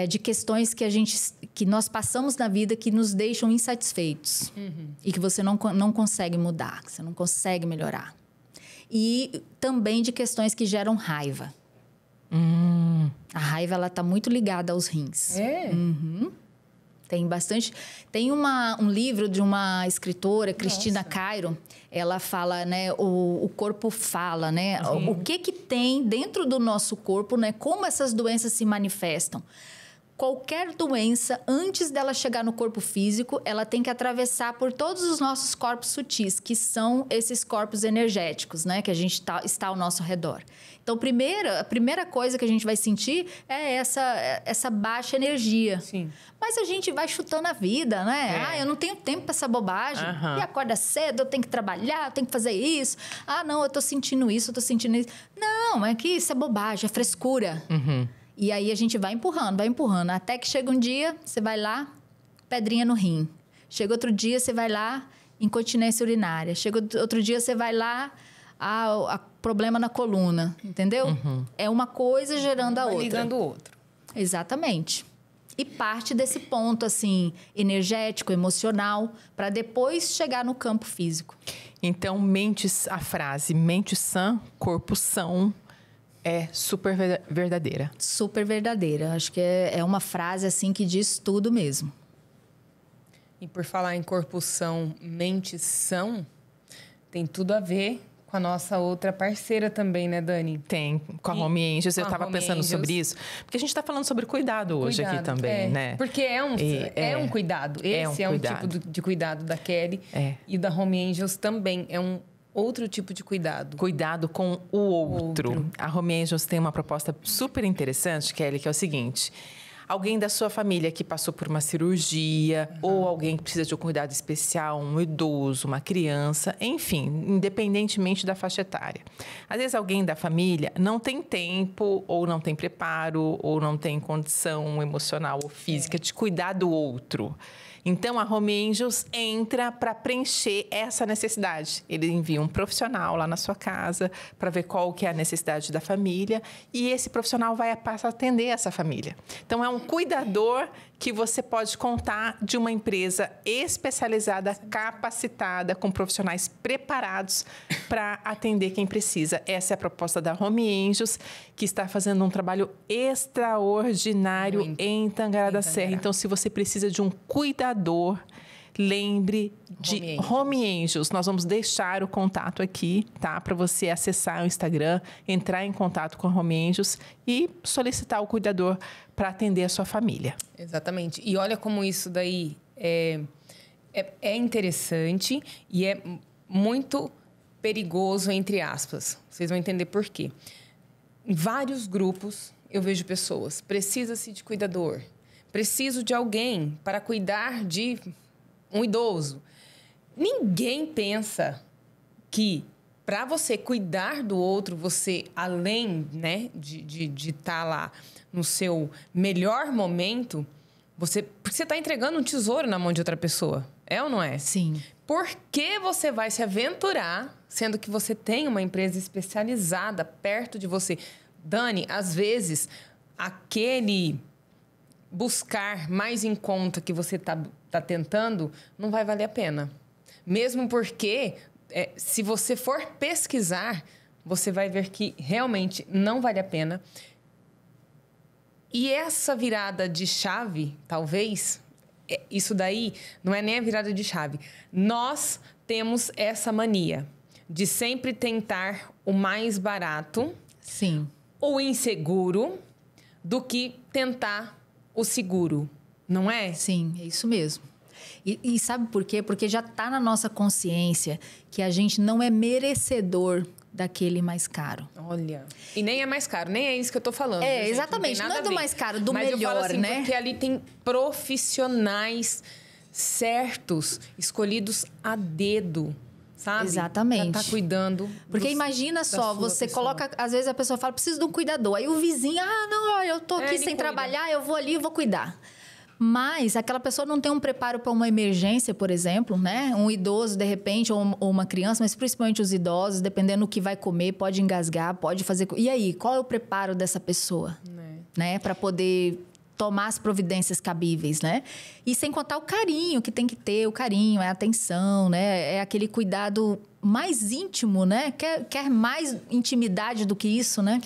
de questões que nós passamos na vida que nos deixam insatisfeitos. E que você não consegue mudar, que você não consegue melhorar. E também de questões que geram raiva. A raiva, ela está muito ligada aos rins. Tem bastante... Tem um livro de uma escritora, Cristina Cairo. Ela fala, né? O corpo fala, né? O que tem dentro do nosso corpo, né? Como essas doenças se manifestam. Qualquer doença, antes dela chegar no corpo físico, ela tem que atravessar por todos os nossos corpos sutis, que são esses corpos energéticos, né? Que a gente está ao nosso redor. Então, a primeira coisa que a gente vai sentir é essa baixa energia.
Sim.
Mas a gente vai chutando a vida, né? Eu não tenho tempo para essa bobagem. E acorda cedo, eu tenho que trabalhar, eu tenho que fazer isso. Não, eu tô sentindo isso, eu tô sentindo isso. Não, é que isso é bobagem, é frescura. E aí a gente vai empurrando, até que chega um dia, você vai lá, pedrinha no rim. Chega outro dia, você vai lá, incontinência urinária. Chega outro dia, você vai lá, problema na coluna, entendeu? É uma coisa gerando a outra.
Ligando o outro.
Exatamente. E parte desse ponto, assim, energético, emocional, para depois chegar no campo físico.
Então, a frase mente sã, corpo são... é super verdadeira.
Super verdadeira. Acho que é uma frase, assim, que diz tudo mesmo.
E por falar em corpo são, mente são, tem tudo a ver com a nossa outra parceira também, né, Dani?
Tem, com a Home Angels. Eu estava pensando sobre isso. Porque a gente está falando sobre cuidado hoje aqui também, né?
Porque é um cuidado. Esse é um tipo de cuidado da Kelly. E da Home Angels também. É um outro tipo de cuidado.
Cuidado com o outro. A Home Angels tem uma proposta super interessante, Kelly, que é o seguinte... Alguém da sua família que passou por uma cirurgia, ou alguém que precisa de um cuidado especial, um idoso, uma criança, enfim, independentemente da faixa etária. Às vezes alguém da família não tem tempo, ou não tem preparo, ou não tem condição emocional ou física de cuidar do outro. Então, a Home Angels entra para preencher essa necessidade. Ele envia um profissional lá na sua casa para ver qual que é a necessidade da família e esse profissional vai passar a atender essa família. Então, é um cuidador que você pode contar de uma empresa especializada, capacitada, com profissionais preparados para atender quem precisa. Essa é a proposta da Home Anjos, que está fazendo um trabalho extraordinário em Tangará da Serra. Então, se você precisa de um cuidador, lembre de Home Anjos. Nós vamos deixar o contato aqui, tá? Para você acessar o Instagram, entrar em contato com a Home Anjos e solicitar o cuidador para atender a sua família.
Exatamente. E olha como isso daí é interessante e é muito perigoso, entre aspas. Vocês vão entender por quê. Em vários grupos, eu vejo pessoas. Precisa-se de cuidador. Preciso de alguém para cuidar de um idoso. Ninguém pensa que para você cuidar do outro, você, além, né, de estar lá no seu melhor momento, porque você está entregando um tesouro na mão de outra pessoa. É ou não é?
Sim.
Por que você vai se aventurar, sendo que você tem uma empresa especializada perto de você? Dani, às vezes, aquele buscar mais em conta que você tá tentando, não vai valer a pena. Mesmo porque, se você for pesquisar, você vai ver que realmente não vale a pena. E essa virada de chave, talvez, isso daí não é nem a virada de chave. Nós temos essa mania de sempre tentar o mais barato,
sim,
o inseguro, do que tentar o seguro, não é?
Sim, é isso mesmo. E sabe por quê? Porque já está na nossa consciência que a gente não é merecedor daquele mais caro.
Olha. E nem é mais caro, nem é isso que eu tô falando.
É,
gente,
exatamente. Não é do mais caro, do melhor,
eu falo assim,
né?
Porque ali tem profissionais certos, escolhidos a dedo, sabe?
Exatamente.
Pra tá cuidando.
Porque imagina só, você coloca... Às vezes a pessoa fala, preciso de um cuidador. Aí o vizinho, não, eu tô aqui sem trabalhar, eu vou ali e vou cuidar. Mas aquela pessoa não tem um preparo para uma emergência, por exemplo, né? Um idoso, de repente, ou uma criança, mas principalmente os idosos, dependendo do que vai comer, pode engasgar, pode fazer... E aí, qual é o preparo dessa pessoa? Né? Para poder tomar as providências cabíveis, né? E sem contar o carinho que tem que ter, o carinho, a atenção, né? É aquele cuidado mais íntimo, né? Quer mais intimidade do que isso, né?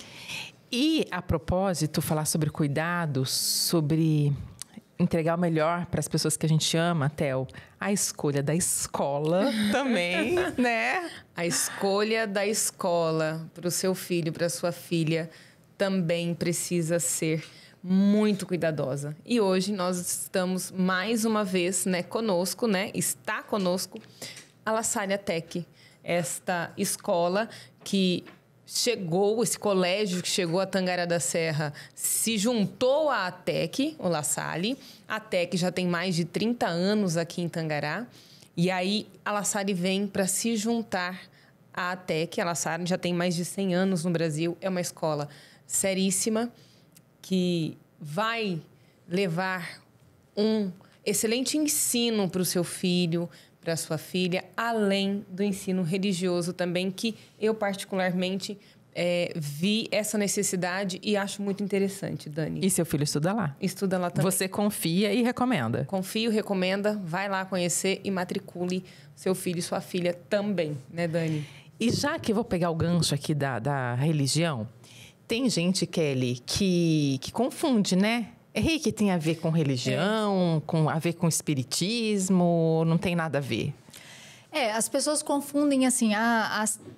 E, a propósito, falar sobre cuidado, sobre entregar o melhor para as pessoas que a gente ama, Theo, a escolha da escola também, né?
A escolha da escola para o seu filho, para a sua filha, também precisa ser muito cuidadosa. E hoje nós estamos mais uma vez, né, conosco, né? Está conosco a La Salle Tech, esta escola que chegou, esse colégio que chegou a Tangará da Serra, se juntou à ATEC, o La Salle. A ATEC já tem mais de 30 anos aqui em Tangará. E aí, a La Salle vem para se juntar à ATEC. A La Salle já tem mais de 100 anos no Brasil. É uma escola seríssima que vai levar um excelente ensino para o seu filho, para a sua filha, além do ensino religioso também, que eu particularmente vi essa necessidade e acho muito interessante, Dani.
E seu filho estuda lá?
Estuda lá também.
Você confia e recomenda?
Confio, recomenda, vai lá conhecer e matricule seu filho e sua filha também, né, Dani?
E já que eu vou pegar o gancho aqui da religião, tem gente, Kelly, que confunde, né? Que tem a ver com religião, a ver com espiritismo, não tem nada a ver?
As pessoas confundem, assim,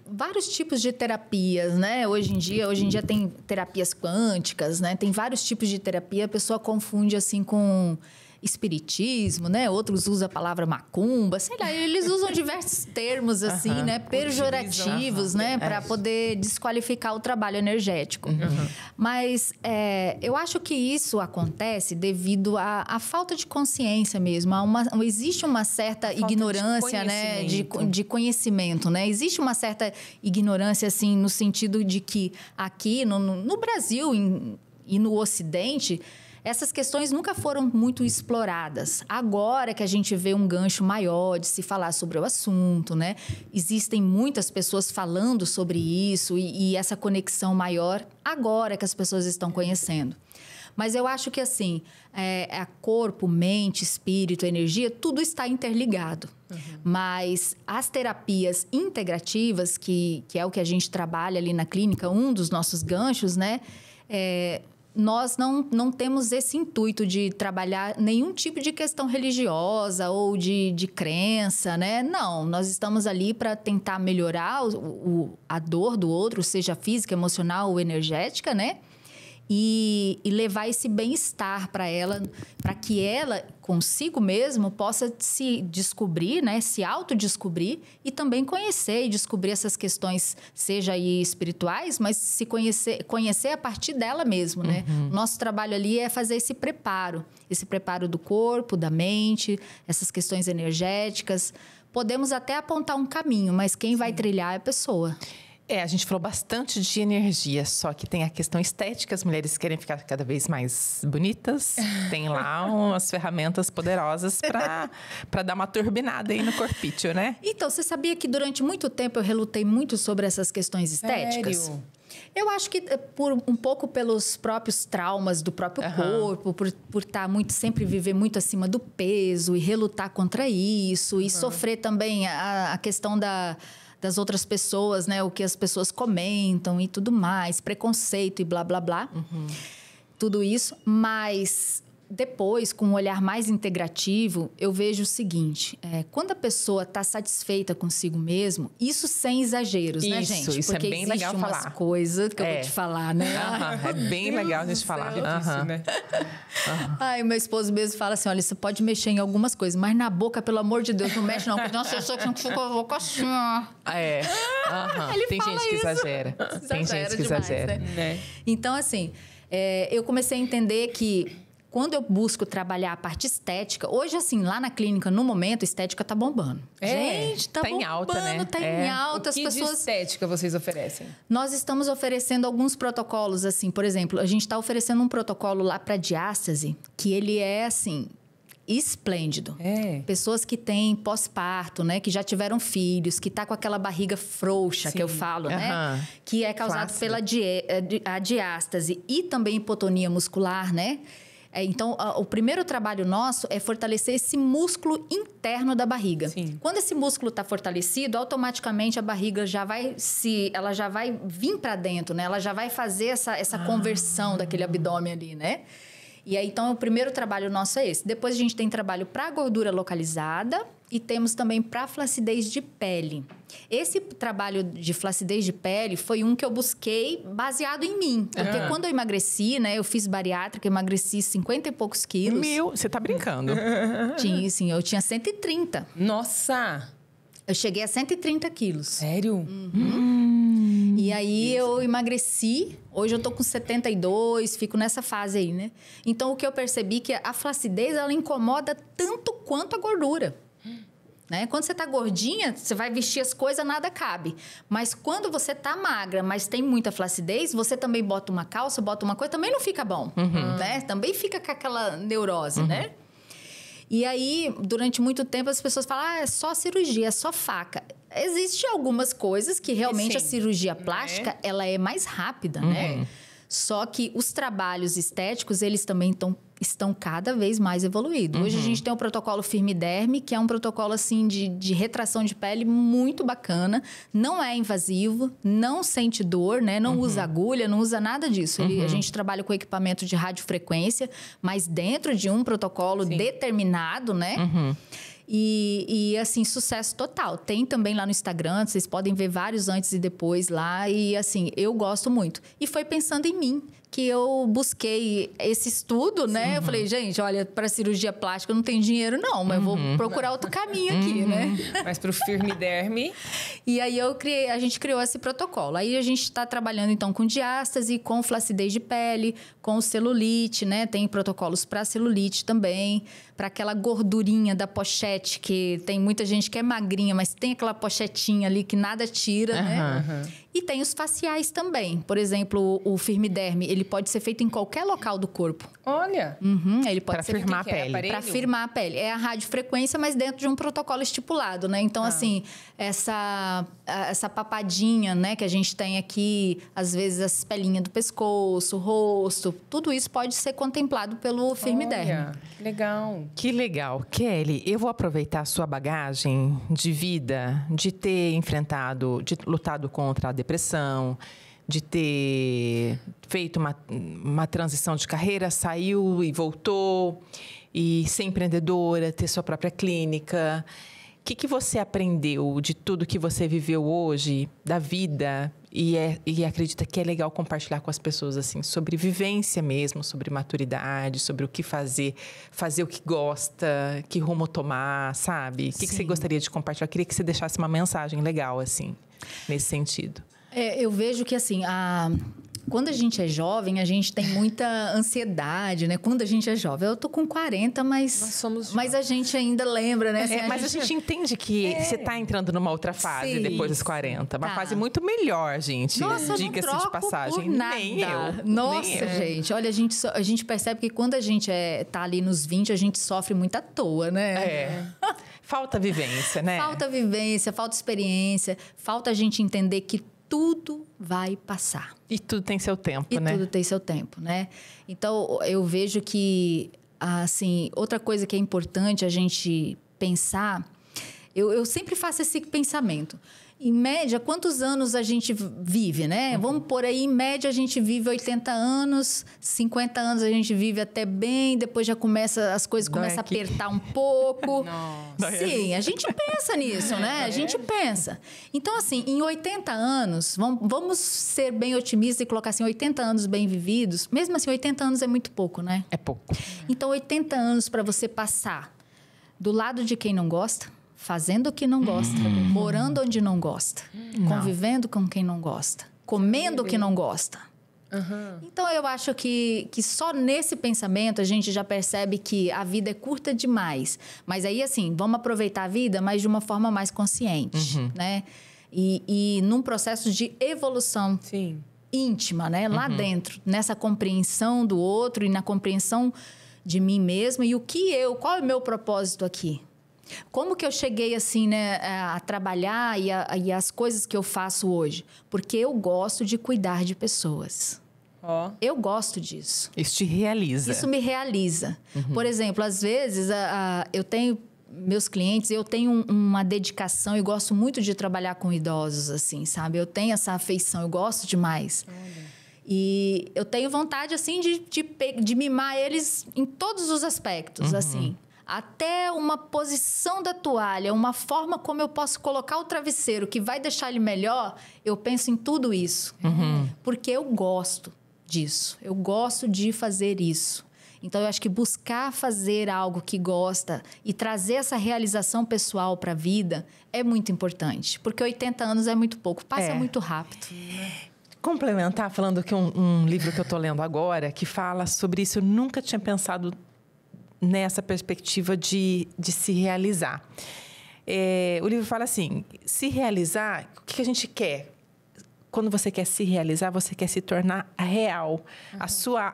vários tipos de terapias, né? Hoje em dia tem terapias quânticas, né? Tem vários tipos de terapia, a pessoa confunde, assim, com espiritismo, né? Outros usam a palavra macumba, sei lá, eles usam diversos termos, assim, né? Pejorativos, né? Para poder desqualificar o trabalho energético. Mas eu acho que isso acontece devido à falta de consciência mesmo. Existe uma certa ignorância, né? De conhecimento, né? Existe uma certa ignorância, assim, no sentido de que aqui no Brasil e no Ocidente, essas questões nunca foram muito exploradas. Agora que a gente vê um gancho maior de se falar sobre o assunto, né? Existem muitas pessoas falando sobre isso e essa conexão maior agora que as pessoas estão conhecendo. Mas eu acho que, assim, corpo, mente, espírito, energia, tudo está interligado. Mas as terapias integrativas, que é o que a gente trabalha ali na clínica, um dos nossos ganchos, né? Nós não temos esse intuito de trabalhar nenhum tipo de questão religiosa ou de crença, né? Não, nós estamos ali para tentar melhorar a dor do outro, seja física, emocional ou energética, né? E levar esse bem-estar para ela, para que ela, consigo mesmo, possa se descobrir, né? Se autodescobrir e também conhecer e descobrir essas questões, seja aí espirituais, mas se conhecer a partir dela mesmo, né? Nosso trabalho ali é fazer esse preparo do corpo, da mente, essas questões energéticas. Podemos até apontar um caminho, mas quem vai trilhar é a pessoa.
A gente falou bastante de energia, só que tem a questão estética. As mulheres querem ficar cada vez mais bonitas. Tem lá umas ferramentas poderosas para dar uma turbinada aí no corpício, né?
Então, você sabia que durante muito tempo eu relutei muito sobre essas questões estéticas?
Sério?
Eu acho que um pouco pelos próprios traumas do próprio corpo, por estar sempre viver muito acima do peso e relutar contra isso, e sofrer também a questão das outras pessoas, né? O que as pessoas comentam e tudo mais, preconceito e blá, blá, blá. Tudo isso, mas depois, com um olhar mais integrativo, eu vejo o seguinte, quando a pessoa está satisfeita consigo mesmo, isso sem exageros, né, gente?
Isso
porque
é bem legal falar.
umas coisas que eu vou te falar, né?
É bem legal a gente falar.
Né?
Ai, meu esposo mesmo fala assim, olha, você pode mexer em algumas coisas, mas na boca, pelo amor de Deus, não mexe não, porque nossa, eu sou que não fica a boca assim, ó.
Tem gente que exagera. Tem gente que exagera.
Né? Então, assim, eu comecei a entender que quando eu busco trabalhar a parte estética, hoje, assim, lá na clínica, no momento, estética tá bombando. Gente, tá bombando,
em alta, né?
Tá em alta.
O que de estética vocês oferecem?
Nós estamos oferecendo alguns protocolos, assim, por exemplo, a gente está oferecendo um protocolo lá para diástase, que ele é, assim, esplêndido. Pessoas que têm pós-parto, né? Que já tiveram filhos, que tá com aquela barriga frouxa, que eu falo, né? Que é causado pela a diástase e também hipotonia muscular, né? Então, o primeiro trabalho nosso é fortalecer esse músculo interno da barriga.
Sim.
Quando esse músculo está fortalecido, automaticamente a barriga já vai vir para dentro, né? Ela já vai fazer essa conversão daquele abdômen ali, né? E aí, então, o primeiro trabalho nosso é esse. Depois, a gente tem trabalho para gordura localizada e temos também para flacidez de pele. Esse trabalho de flacidez de pele foi um que eu busquei baseado em mim. Porque quando eu emagreci, né? Eu fiz bariátrica, emagreci 50 e poucos quilos.
Você tá brincando?
Sim, eu tinha 130.
Nossa!
Eu cheguei a 130 quilos.
Sério?
E aí eu emagreci, hoje eu tô com 72, fico nessa fase aí, né? Então o que eu percebi é que a flacidez, ela incomoda tanto quanto a gordura. Né? Quando você tá gordinha, você vai vestir as coisas, nada cabe. Mas quando você tá magra, mas tem muita flacidez, você também bota uma calça, bota uma coisa, também não fica bom, né? Também fica com aquela neurose, né? E aí, durante muito tempo, as pessoas falam, é só cirurgia, é só faca. Existem algumas coisas que realmente a cirurgia plástica, ela é mais rápida, né? Só que os trabalhos estéticos, eles também estão cada vez mais evoluídos. Hoje a gente tem o protocolo Firmiderme, que é um protocolo assim de retração de pele muito bacana. Não é invasivo, não sente dor, né? Não usa agulha, não usa nada disso. A gente trabalha com equipamento de radiofrequência, mas dentro de um protocolo determinado, né? E, assim, sucesso total. Tem também lá no Instagram, vocês podem ver vários antes e depois lá. E, assim, eu gosto muito. E foi pensando em mim que eu busquei esse estudo, né? Eu falei, gente, olha, para cirurgia plástica eu não tenho dinheiro, não. Mas eu vou procurar outro caminho aqui, né?
Mas para o Firmiderme...
E aí a gente criou esse protocolo. Aí a gente está trabalhando, então, com diástase, com flacidez de pele, com celulite, né? Tem protocolos para celulite também, para aquela gordurinha da pochete, que tem muita gente que é magrinha, mas tem aquela pochetinha ali que nada tira, né? E tem os faciais também. Por exemplo, o Firmiderme, ele pode ser feito em qualquer local do corpo.
Olha.
Ele pode ser
firmar a pele.
Para firmar a pele. É a radiofrequência, mas dentro de um protocolo estipulado, né? Então, assim, essa papadinha, né, que a gente tem aqui, às vezes as pelinhas do pescoço, rosto, tudo isso pode ser contemplado pelo Firmiderme.
Olha, legal.
Que legal. Kelly, eu vou aproveitar a sua bagagem de vida, de ter enfrentado, de lutado contra a depressão, de ter feito uma transição de carreira, saiu e voltou, e ser empreendedora, ter sua própria clínica. O que você aprendeu de tudo que você viveu hoje, da vida, e acredita que é legal compartilhar com as pessoas, assim, sobre vivência mesmo, sobre maturidade, sobre o que fazer o que gosta, que rumo tomar, sabe? O que você gostaria de compartilhar? Eu queria que você deixasse uma mensagem legal, assim, nesse sentido.
Eu vejo que, assim, quando a gente é jovem, a gente tem muita ansiedade, né? Quando a gente é jovem. Eu tô com 40, mas a gente ainda lembra, né? Assim,
mas a gente entende que você tá entrando numa outra fase depois dos 40. Uma fase muito melhor, gente.
Nossa,
diga-se de passagem.
Por nada.
Nem eu.
Nossa,
nem eu.
gente. Olha, a gente percebe que quando a gente tá ali nos 20, a gente sofre muito à toa, né?
Falta vivência, né?
Falta vivência, falta experiência. Falta a gente entender que tudo vai passar.
E tudo tem seu tempo, né?
E tudo tem seu tempo, né? Então, eu vejo que, assim, outra coisa que é importante a gente pensar, eu sempre faço esse pensamento. Em média, quantos anos a gente vive, né? Vamos por aí, em média, a gente vive 80 anos, 50 anos a gente vive até bem, depois já as coisas começam a apertar um pouco. Sim, a gente pensa nisso, né? A gente pensa. Então, assim, em 80 anos, vamos ser bem otimistas e colocar assim, 80 anos bem vividos. Mesmo assim, 80 anos é muito pouco, né?
É pouco.
Então, 80 anos para você passar do lado de quem não gosta, fazendo o que não gosta, morando onde não gosta, convivendo com quem não gosta, comendo o que não gosta. Então, eu acho que só nesse pensamento a gente já percebe que a vida é curta demais. Mas aí, assim, vamos aproveitar a vida, mas de uma forma mais consciente, né? E num processo de evolução íntima, né? Lá dentro, nessa compreensão do outro e na compreensão de mim mesma e qual é o meu propósito aqui? Como que eu cheguei, assim, né, a trabalhar e as coisas que eu faço hoje? Porque eu gosto de cuidar de pessoas. Eu gosto disso.
Isso te realiza.
Isso me realiza. Por exemplo, às vezes, eu tenho meus clientes, eu tenho uma dedicação e gosto muito de trabalhar com idosos, assim, sabe? Eu tenho essa afeição, eu gosto demais. E eu tenho vontade, assim, de mimar eles em todos os aspectos, assim. Até uma posição da toalha, uma forma como eu posso colocar o travesseiro que vai deixar ele melhor, eu penso em tudo isso. Porque eu gosto disso. Eu gosto de fazer isso. Então, eu acho que buscar fazer algo que gosta e trazer essa realização pessoal para a vida é muito importante. Porque 80 anos é muito pouco. Passa muito rápido.
Complementar, falando que um livro que eu estou lendo agora, que fala sobre isso, eu nunca tinha pensado nessa perspectiva de se realizar. O livro fala assim, se realizar, o que a gente quer? Quando você quer se realizar, você quer se tornar real.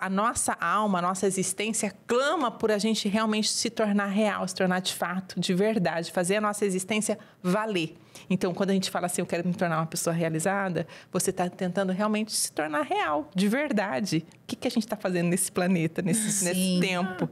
A nossa alma, a nossa existência clama por a gente realmente se tornar real, se tornar de fato, de verdade, fazer a nossa existência valer. Então, quando a gente fala assim, eu quero me tornar uma pessoa realizada, você está tentando realmente se tornar real, de verdade. O que a gente está fazendo nesse planeta, nesse tempo,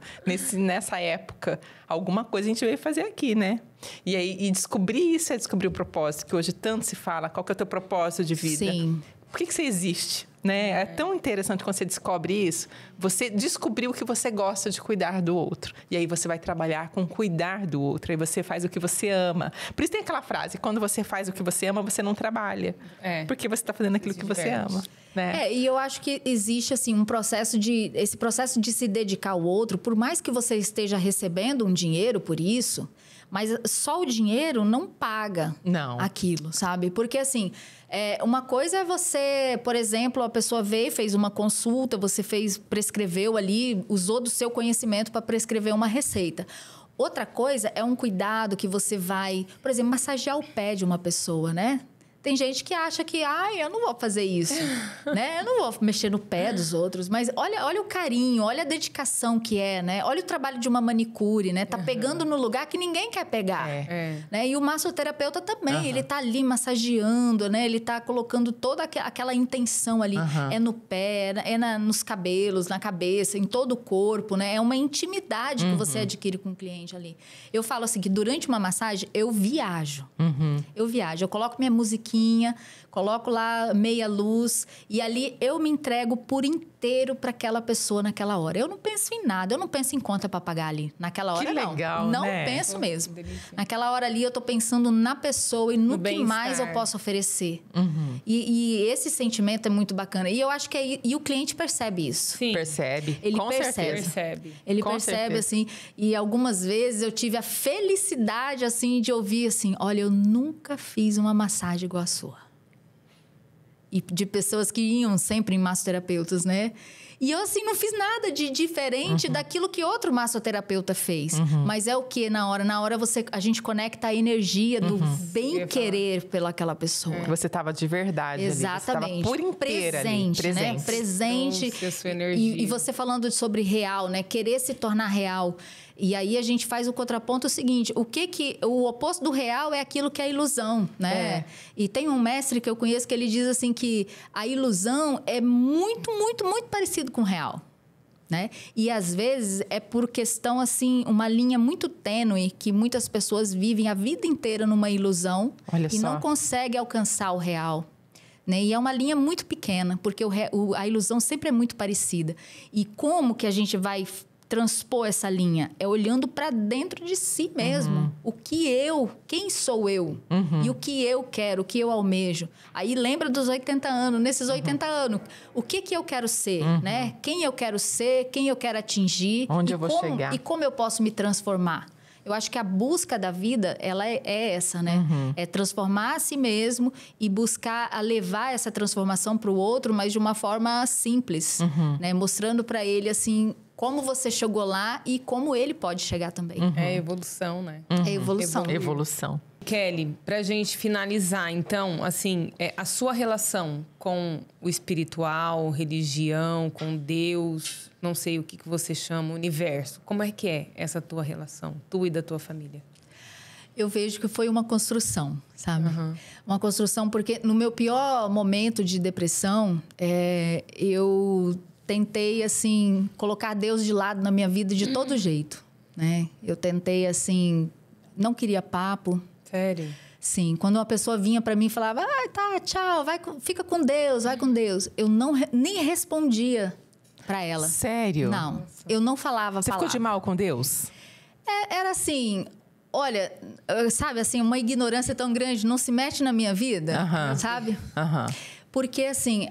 nessa época? Alguma coisa a gente veio fazer aqui, né? E descobrir isso é descobrir o propósito, que hoje tanto se fala. Qual que é o teu propósito de vida?
Sim.
Por que você existe? Né? É tão interessante quando você descobre isso. Você descobriu que você gosta de cuidar do outro. E aí você vai trabalhar com cuidar do outro. Aí você faz o que você ama. Por isso tem aquela frase, quando você faz o que você ama, você não trabalha. Porque você está fazendo aquilo que você ama. Né?
E eu acho que existe, assim, esse processo de se dedicar ao outro, por mais que você esteja recebendo um dinheiro por isso, mas só o dinheiro não paga aquilo, sabe? Porque, assim, uma coisa é você, por exemplo, a pessoa veio, fez uma consulta, você prescreveu ali, usou do seu conhecimento para prescrever uma receita. Outra coisa é um cuidado que você vai, por exemplo, massagear o pé de uma pessoa, né? Tem gente que acha que, eu não vou fazer isso, né? Eu não vou mexer no pé dos outros. Mas olha o carinho, olha a dedicação que é, né? Olha o trabalho de uma manicure, né? Tá pegando no lugar que ninguém quer pegar. Né? E o massoterapeuta também, ele tá ali massageando, né? Ele tá colocando toda aquela intenção ali. É no pé, nos cabelos, na cabeça, em todo o corpo, né? É uma intimidade que você adquire com o cliente ali. Eu falo assim, que durante uma massagem, eu viajo. Eu coloco minha musiquinha, coloco lá meia luz e ali eu me entrego por inteiro para aquela pessoa naquela hora. Eu não penso em nada, eu não penso em conta para pagar ali. Naquela hora,
que legal,
não.
Né?
Não penso mesmo. Naquela hora ali, eu tô pensando na pessoa e no que mais eu posso oferecer. E esse sentimento é muito bacana. E eu acho que e o cliente percebe isso.
Sim. Percebe.
Ele
com
percebe.
Certeza.
Ele
com
percebe,
certeza.
assim. E algumas vezes eu tive a felicidade, assim, de ouvir assim, olha, eu nunca fiz uma massagem igual a sua. E de pessoas que iam sempre em massoterapeutas, né? E eu, assim, não fiz nada de diferente daquilo que outro massoterapeuta fez. Mas é o quê? Na hora a gente conecta a energia do bem-querer pelaquela pessoa.
Que você estava de verdade.
Exatamente.
Ali. Você por inteira
presente,
ali.
Né? Presente.
A sua energia.
E você falando sobre real, né? Querer se tornar real. E aí a gente faz o contraponto seguinte: o oposto do real é aquilo que é a ilusão, né? E tem um mestre que eu conheço que ele diz assim que a ilusão é muito, muito, muito parecido com o real, né? E às vezes é por questão assim, uma linha muito tênue que muitas pessoas vivem a vida inteira numa ilusão e não conseguem alcançar o real. Né? E é uma linha muito pequena, porque a ilusão sempre é muito parecida. E como que a gente vai transpor essa linha? É olhando para dentro de si mesmo. Quem sou eu? E o que eu quero, o que eu almejo. Aí lembra dos 80 anos. Nesses 80 anos, o que eu quero ser? Né? Quem eu quero ser, quem eu quero atingir.
Onde eu vou chegar.
E como eu posso me transformar. Eu acho que a busca da vida, ela é essa, né? É transformar a si mesmo e buscar levar essa transformação para o outro, mas de uma forma simples, né? Mostrando para ele, assim, como você chegou lá e como ele pode chegar também.
É evolução, né?
É evolução.
Evolução.
Kelly, pra gente finalizar, então, assim, a sua relação com o espiritual, religião, com Deus, não sei o que você chama, universo. Como é que é essa tua relação, tua e da tua família?
Eu vejo que foi uma construção, sabe? Uma construção porque no meu pior momento de depressão, eu tentei, assim, colocar Deus de lado na minha vida de todo jeito, né? Eu tentei, assim, não queria papo.
Sério?
Sim, quando uma pessoa vinha para mim e falava, tá, tchau, fica com Deus, vai com Deus. Eu nem respondia para ela.
Sério?
Não, nossa. Eu não falava.
Você ficou de mal com Deus?
Era assim, olha, sabe, assim, uma ignorância tão grande, não se mete na minha vida, sabe? Porque, assim,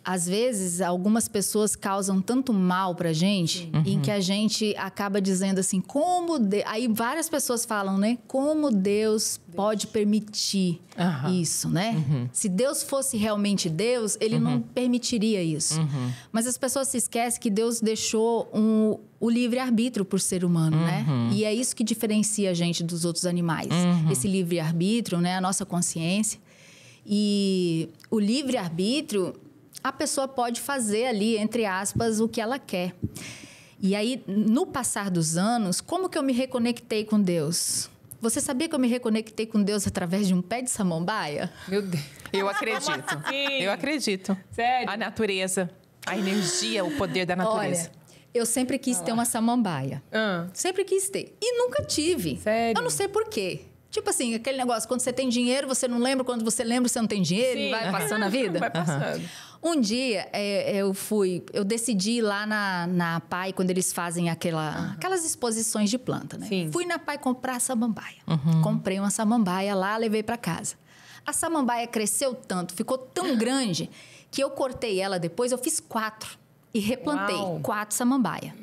às vezes, algumas pessoas causam tanto mal pra gente, em que a gente acaba dizendo assim, aí várias pessoas falam, né? Como Deus pode permitir isso, né? Se Deus fosse realmente Deus, ele não permitiria isso. Mas as pessoas se esquecem que Deus deixou o livre-arbítrio por ser humano, né? E é isso que diferencia a gente dos outros animais. Esse livre-arbítrio, né? A nossa consciência. E o livre-arbítrio, a pessoa pode fazer ali, entre aspas, o que ela quer. E aí, no passar dos anos, como que eu me reconectei com Deus? Você sabia que eu me reconectei com Deus através de um pé de samambaia?
Meu Deus.
Eu acredito. Eu acredito.
Sério?
A natureza, a energia, o poder da natureza.
Olha, eu sempre quis ter uma samambaia. Sempre quis ter. E nunca tive.
Sério?
Eu não sei por quê. Tipo assim, aquele negócio, quando você tem dinheiro, você não lembra, quando você lembra, você não tem dinheiro. Sim. E vai passando a vida.
Vai passando.
Um dia, eu decidi ir lá na PAI, quando eles fazem aquelas exposições de planta, né?
Sim.
Fui na PAI comprar samambaia. Comprei uma samambaia lá, levei para casa. A samambaia cresceu tanto, ficou tão grande, que eu cortei ela depois, eu fiz 4 e replantei 4 samambaia.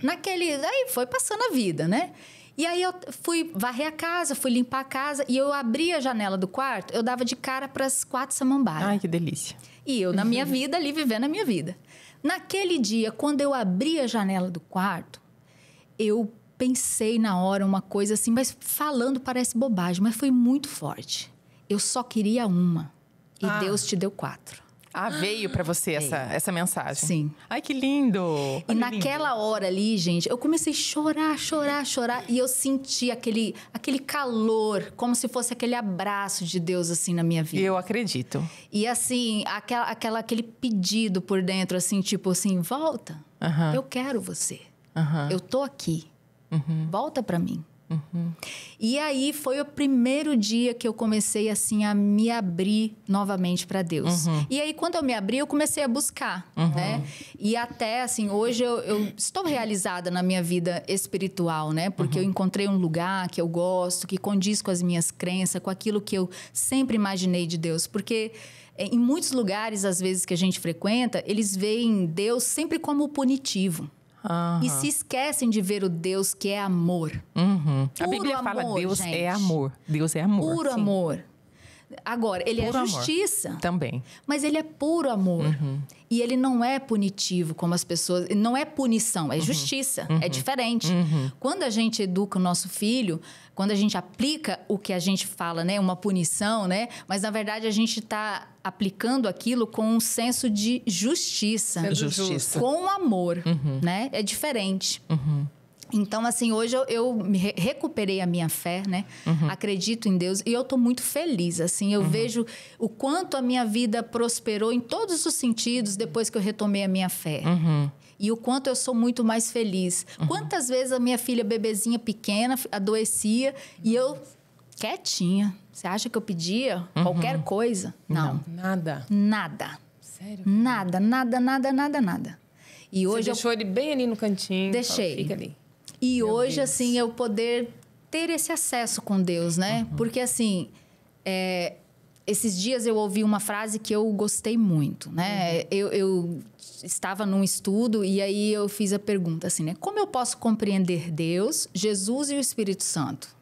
Aí foi passando a vida, né? E aí eu fui varrer a casa, fui limpar a casa e eu abri a janela do quarto, eu dava de cara para as 4 samambaias.
Ai, que delícia.
E eu na minha vida ali, vivendo a minha vida. Naquele dia, quando eu abri a janela do quarto, eu pensei na hora uma coisa assim, mas falando parece bobagem, mas foi muito forte. Eu só queria uma. E Deus te deu 4.
Veio pra você essa mensagem.
Sim.
Ai, que lindo!
E naquela hora ali, gente, eu comecei a chorar. E eu senti aquele calor, como se fosse aquele abraço de Deus, assim, na minha vida.
Eu acredito.
E, assim, aquele pedido por dentro, assim, tipo assim, volta. Eu quero você. Eu tô aqui. Volta pra mim. E aí foi o primeiro dia que eu comecei assim a me abrir novamente para Deus. E aí quando eu me abri, eu comecei a buscar, né? E até assim, hoje eu estou realizada na minha vida espiritual, né? Porque eu encontrei um lugar que eu gosto, que condiz com as minhas crenças, com aquilo que eu sempre imaginei de Deus. Porque em muitos lugares, às vezes, que a gente frequenta, eles veem Deus sempre como punitivo. E se esquecem de ver o Deus que é amor.
A Bíblia fala
amor,
Deus
gente.
é amor. Deus é amor.
Puro amor. Agora, ele
Puro
é justiça.
Amor. Também.
Mas ele é puro amor. E ele não é punitivo, como as pessoas... Não é punição, é justiça. É diferente. Quando a gente educa o nosso filho, quando a gente aplica o que a gente fala, né? Uma punição, né? Mas, na verdade, a gente está aplicando aquilo com um senso de justiça.
Justiça.
Com amor, né? É diferente. Então, assim, hoje eu recuperei a minha fé, né? Acredito em Deus e eu tô muito feliz, assim. Eu vejo o quanto a minha vida prosperou em todos os sentidos depois que eu retomei a minha fé. E o quanto eu sou muito mais feliz. Quantas vezes a minha filha bebezinha pequena adoecia e eu quietinha. Você acha que eu pedia qualquer coisa? Não. Nada.
Sério?
Nada. E hoje
Você deixou ele bem ali no cantinho.
Deixei.
Fica ali.
E
Meu
hoje,
Deus.
assim, eu poder ter esse acesso com Deus, né? Porque, assim, esses dias eu ouvi uma frase que eu gostei muito, né? Eu estava num estudo e aí eu fiz a pergunta, assim, né? Como eu posso compreender Deus, Jesus e o Espírito Santo?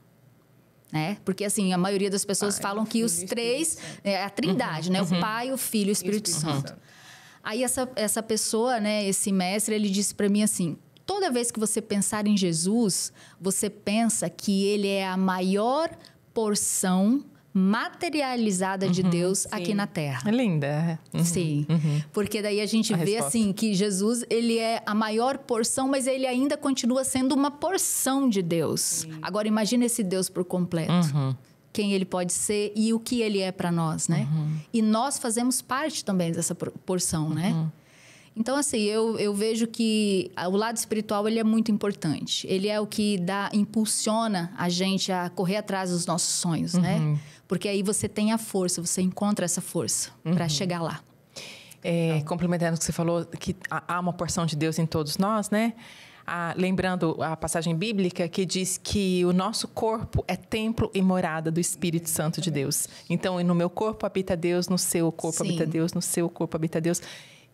Né? Porque, assim, a maioria das pessoas falam que os três... É a trindade, né? O Pai, o Filho e o Espírito Santo. Aí, essa pessoa, né? Esse mestre, ele disse para mim assim... Toda vez que você pensar em Jesus, você pensa que ele é a maior porção materializada de Deus aqui na Terra.
É linda.
Sim. Porque daí a gente vê
resposta.
assim que Jesus, ele é a maior porção, mas ele ainda continua sendo uma porção de Deus. Agora imagina esse Deus por completo. Quem ele pode ser e o que ele é para nós, né? E nós fazemos parte também dessa porção, né? Então, assim, eu vejo que o lado espiritual, ele é muito importante. Ele é o que impulsiona a gente a correr atrás dos nossos sonhos, né? Porque aí você tem a força, você encontra essa força para chegar lá.
Complementando o que você falou, que há uma porção de Deus em todos nós, né? Lembrando a passagem bíblica que diz que o nosso corpo é templo e morada do Espírito Santo de Deus. Então, no meu corpo habita Deus, no seu corpo habita Deus, no seu corpo habita Deus.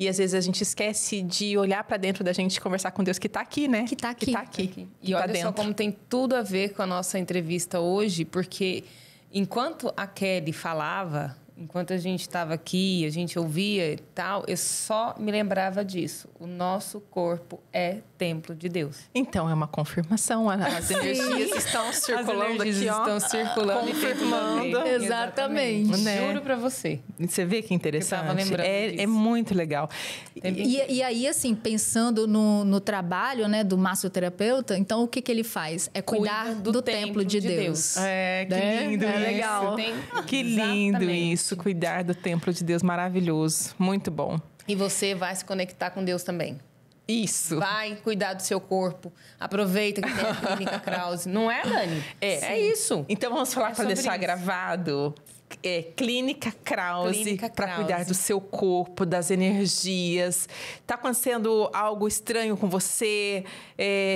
E às vezes a gente esquece de olhar para dentro da gente e conversar com Deus que está aqui, né?
Que está aqui.
Que tá aqui.
E olha só como tem tudo a ver com a nossa entrevista hoje, porque enquanto a Kelly falava, enquanto a gente estava aqui, a gente ouvia e tal, eu só me lembrava disso. O nosso corpo é templo de Deus.
Então, é uma confirmação. As energias estão circulando aqui, ó.
Estão circulando
confirmando.
Exatamente.
Né?
Juro pra você.
Você vê que interessante?
Eu tava lembrando
É
disso.
muito legal.
E aí, assim, pensando no trabalho, né, do massoterapeuta, então o que ele faz? É cuidar do templo de Deus.
Que
Né?
lindo
É
isso.
legal.
Que lindo
Exatamente.
isso, cuidar do templo de Deus, maravilhoso, muito bom.
E você vai se conectar com Deus também.
Isso.
Vai cuidar do seu corpo. Aproveita que tem a Clínica Krause. Não é, Dani? É isso.
Então vamos falar para
sobre
deixar
isso.
gravado. Clínica Krause,
Clínica
para
Krause.
cuidar do seu corpo, das energias. Tá acontecendo algo estranho com você?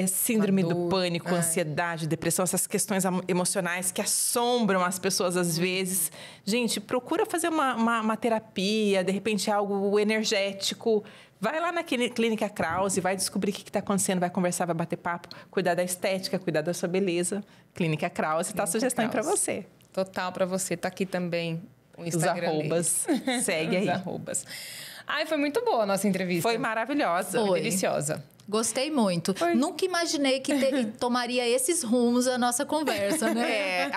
Síndrome do
dor.
pânico, ansiedade, depressão, essas questões emocionais que assombram as pessoas às vezes. Gente, procura fazer uma terapia, de repente algo energético. Vai lá na Clínica Krause, vai descobrir o que está acontecendo, vai conversar, vai bater papo, cuidar da estética, cuidar da sua beleza. Clínica Krause, tá a sugestão aí para
Krause.
você.
Total pra você. Tá aqui também o
Os
Instagram
arrobas.
dele.
Segue aí.
Os arrobas. Ai, foi muito boa a nossa entrevista.
Foi maravilhosa.
Foi.
Deliciosa.
Gostei muito. Nunca imaginei que tomaria esses rumos a nossa conversa, né?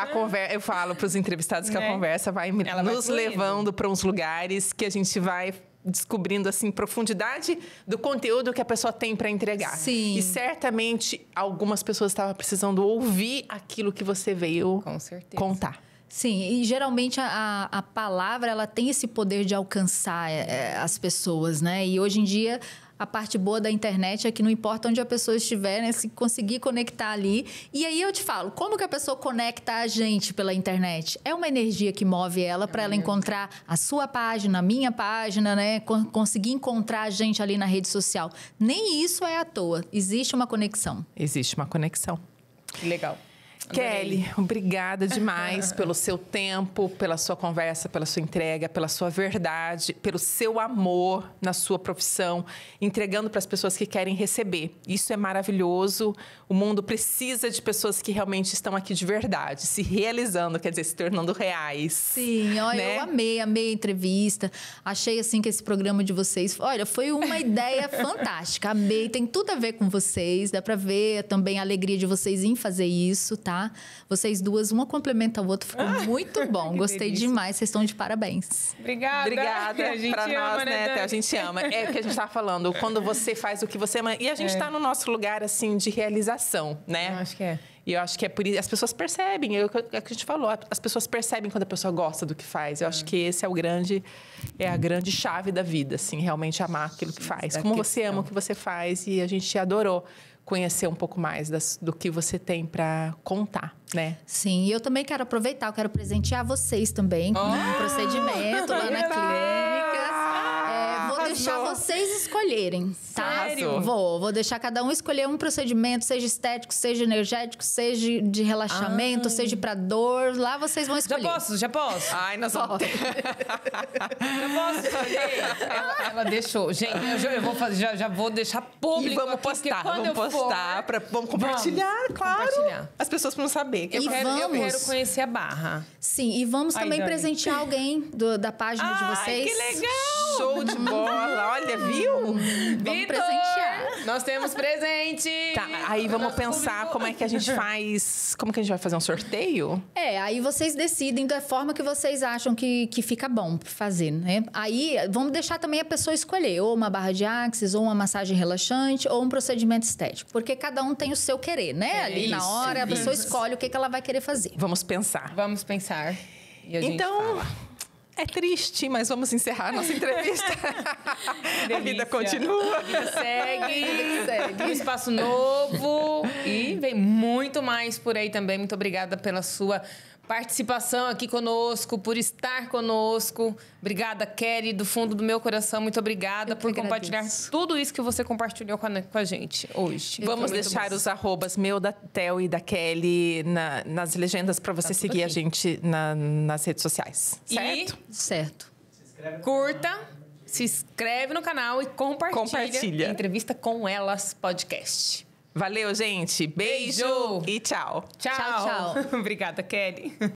Eu falo para os entrevistados que a conversa vai nos levando para uns lugares que a gente vai descobrindo, assim, profundidade do conteúdo que a pessoa tem para entregar.
Sim.
E certamente algumas pessoas estavam precisando ouvir aquilo que você veio contar.
Sim, e geralmente a palavra, ela tem esse poder de alcançar as pessoas, né? E hoje em dia, a parte boa da internet é que não importa onde a pessoa estiver, né? Se conseguir conectar ali. E aí eu te falo, como que a pessoa conecta a gente pela internet? É uma energia que move ela para ela encontrar a sua página, a minha página, né? Conseguir encontrar a gente ali na rede social. Nem isso é à toa. Existe uma conexão.
Existe uma conexão.
Que legal.
Kelly, obrigada demais pelo seu tempo, pela sua conversa, pela sua entrega, pela sua verdade, pelo seu amor na sua profissão, entregando para as pessoas que querem receber. Isso é maravilhoso. O mundo precisa de pessoas que realmente estão aqui de verdade, se realizando, quer dizer, se tornando reais.
Sim, olha, né? Eu amei a entrevista. Achei, assim, que esse programa de vocês... Olha, foi uma ideia fantástica. Amei, tem tudo a ver com vocês. Dá para ver também a alegria de vocês em fazer isso, tá? Vocês duas, uma complementa a outra, ficou muito bom. Gostei demais, vocês estão de parabéns.
Obrigada.
A gente pra ama, nós, né? A gente ama. É o que a gente tá falando, quando você faz o que você ama. E a gente tá no nosso lugar, assim, de realização, né?
Eu acho que é.
E eu acho que é por isso, as pessoas percebem, é o que a gente falou, as pessoas percebem quando a pessoa gosta do que faz. Eu acho que esse é a grande chave da vida, assim, realmente amar aquilo que faz. Como você ama o que você faz, e a gente adorou conhecer um pouco mais do que você tem para contar, né?
Sim, e eu também quero aproveitar, eu quero presentear vocês também com um procedimento lá na clínica. Vou deixar vocês escolherem, tá?
Sério?
Vou deixar cada um escolher um procedimento, seja estético, seja energético, seja de relaxamento, seja para dor. Lá vocês vão escolher.
Já posso?
Ai, nós vamos ter.
Já posso escolher? Ela deixou. Gente, eu vou fazer, já vou deixar público.
E vamos
aqui,
postar, vamos compartilhar,
vamos
claro.
Compartilhar.
As pessoas precisam saber.
Eu quero conhecer a barra.
Sim, e vamos também presentear alguém da página de vocês.
Que legal!
Show de bola! Olha, viu?
Vamos presentear.
Nós temos presente!
Tá, aí vamos pensar como é que a gente faz... Como que a gente vai fazer um sorteio?
Aí vocês decidem da forma que vocês acham que fica bom fazer, né? Aí vamos deixar também a pessoa escolher ou uma barra de Axis, ou uma massagem relaxante, ou um procedimento estético. Porque cada um tem o seu querer, né? Ali na hora, a pessoa escolhe o que ela vai querer fazer.
Vamos pensar.
Vamos pensar. E a gente fala.
É triste, mas vamos encerrar a nossa entrevista. A vida continua.
A vida segue. Um espaço novo. E vem muito mais por aí também. Muito obrigada pela sua participação aqui conosco, por estar conosco. Obrigada, Kelly, do fundo do meu coração. Muito obrigada por compartilhar tudo isso que você compartilhou com a gente hoje.
Vamos deixar os arrobas meu, da Theo e da Kelly nas legendas para você seguir a gente nas redes sociais. Certo?
Certo.
Curta, se inscreve no canal e compartilha. Entrevista com Elas Podcast.
Valeu, gente. Beijo. E tchau.
Tchau.
Tchau.
Obrigada, Kelly.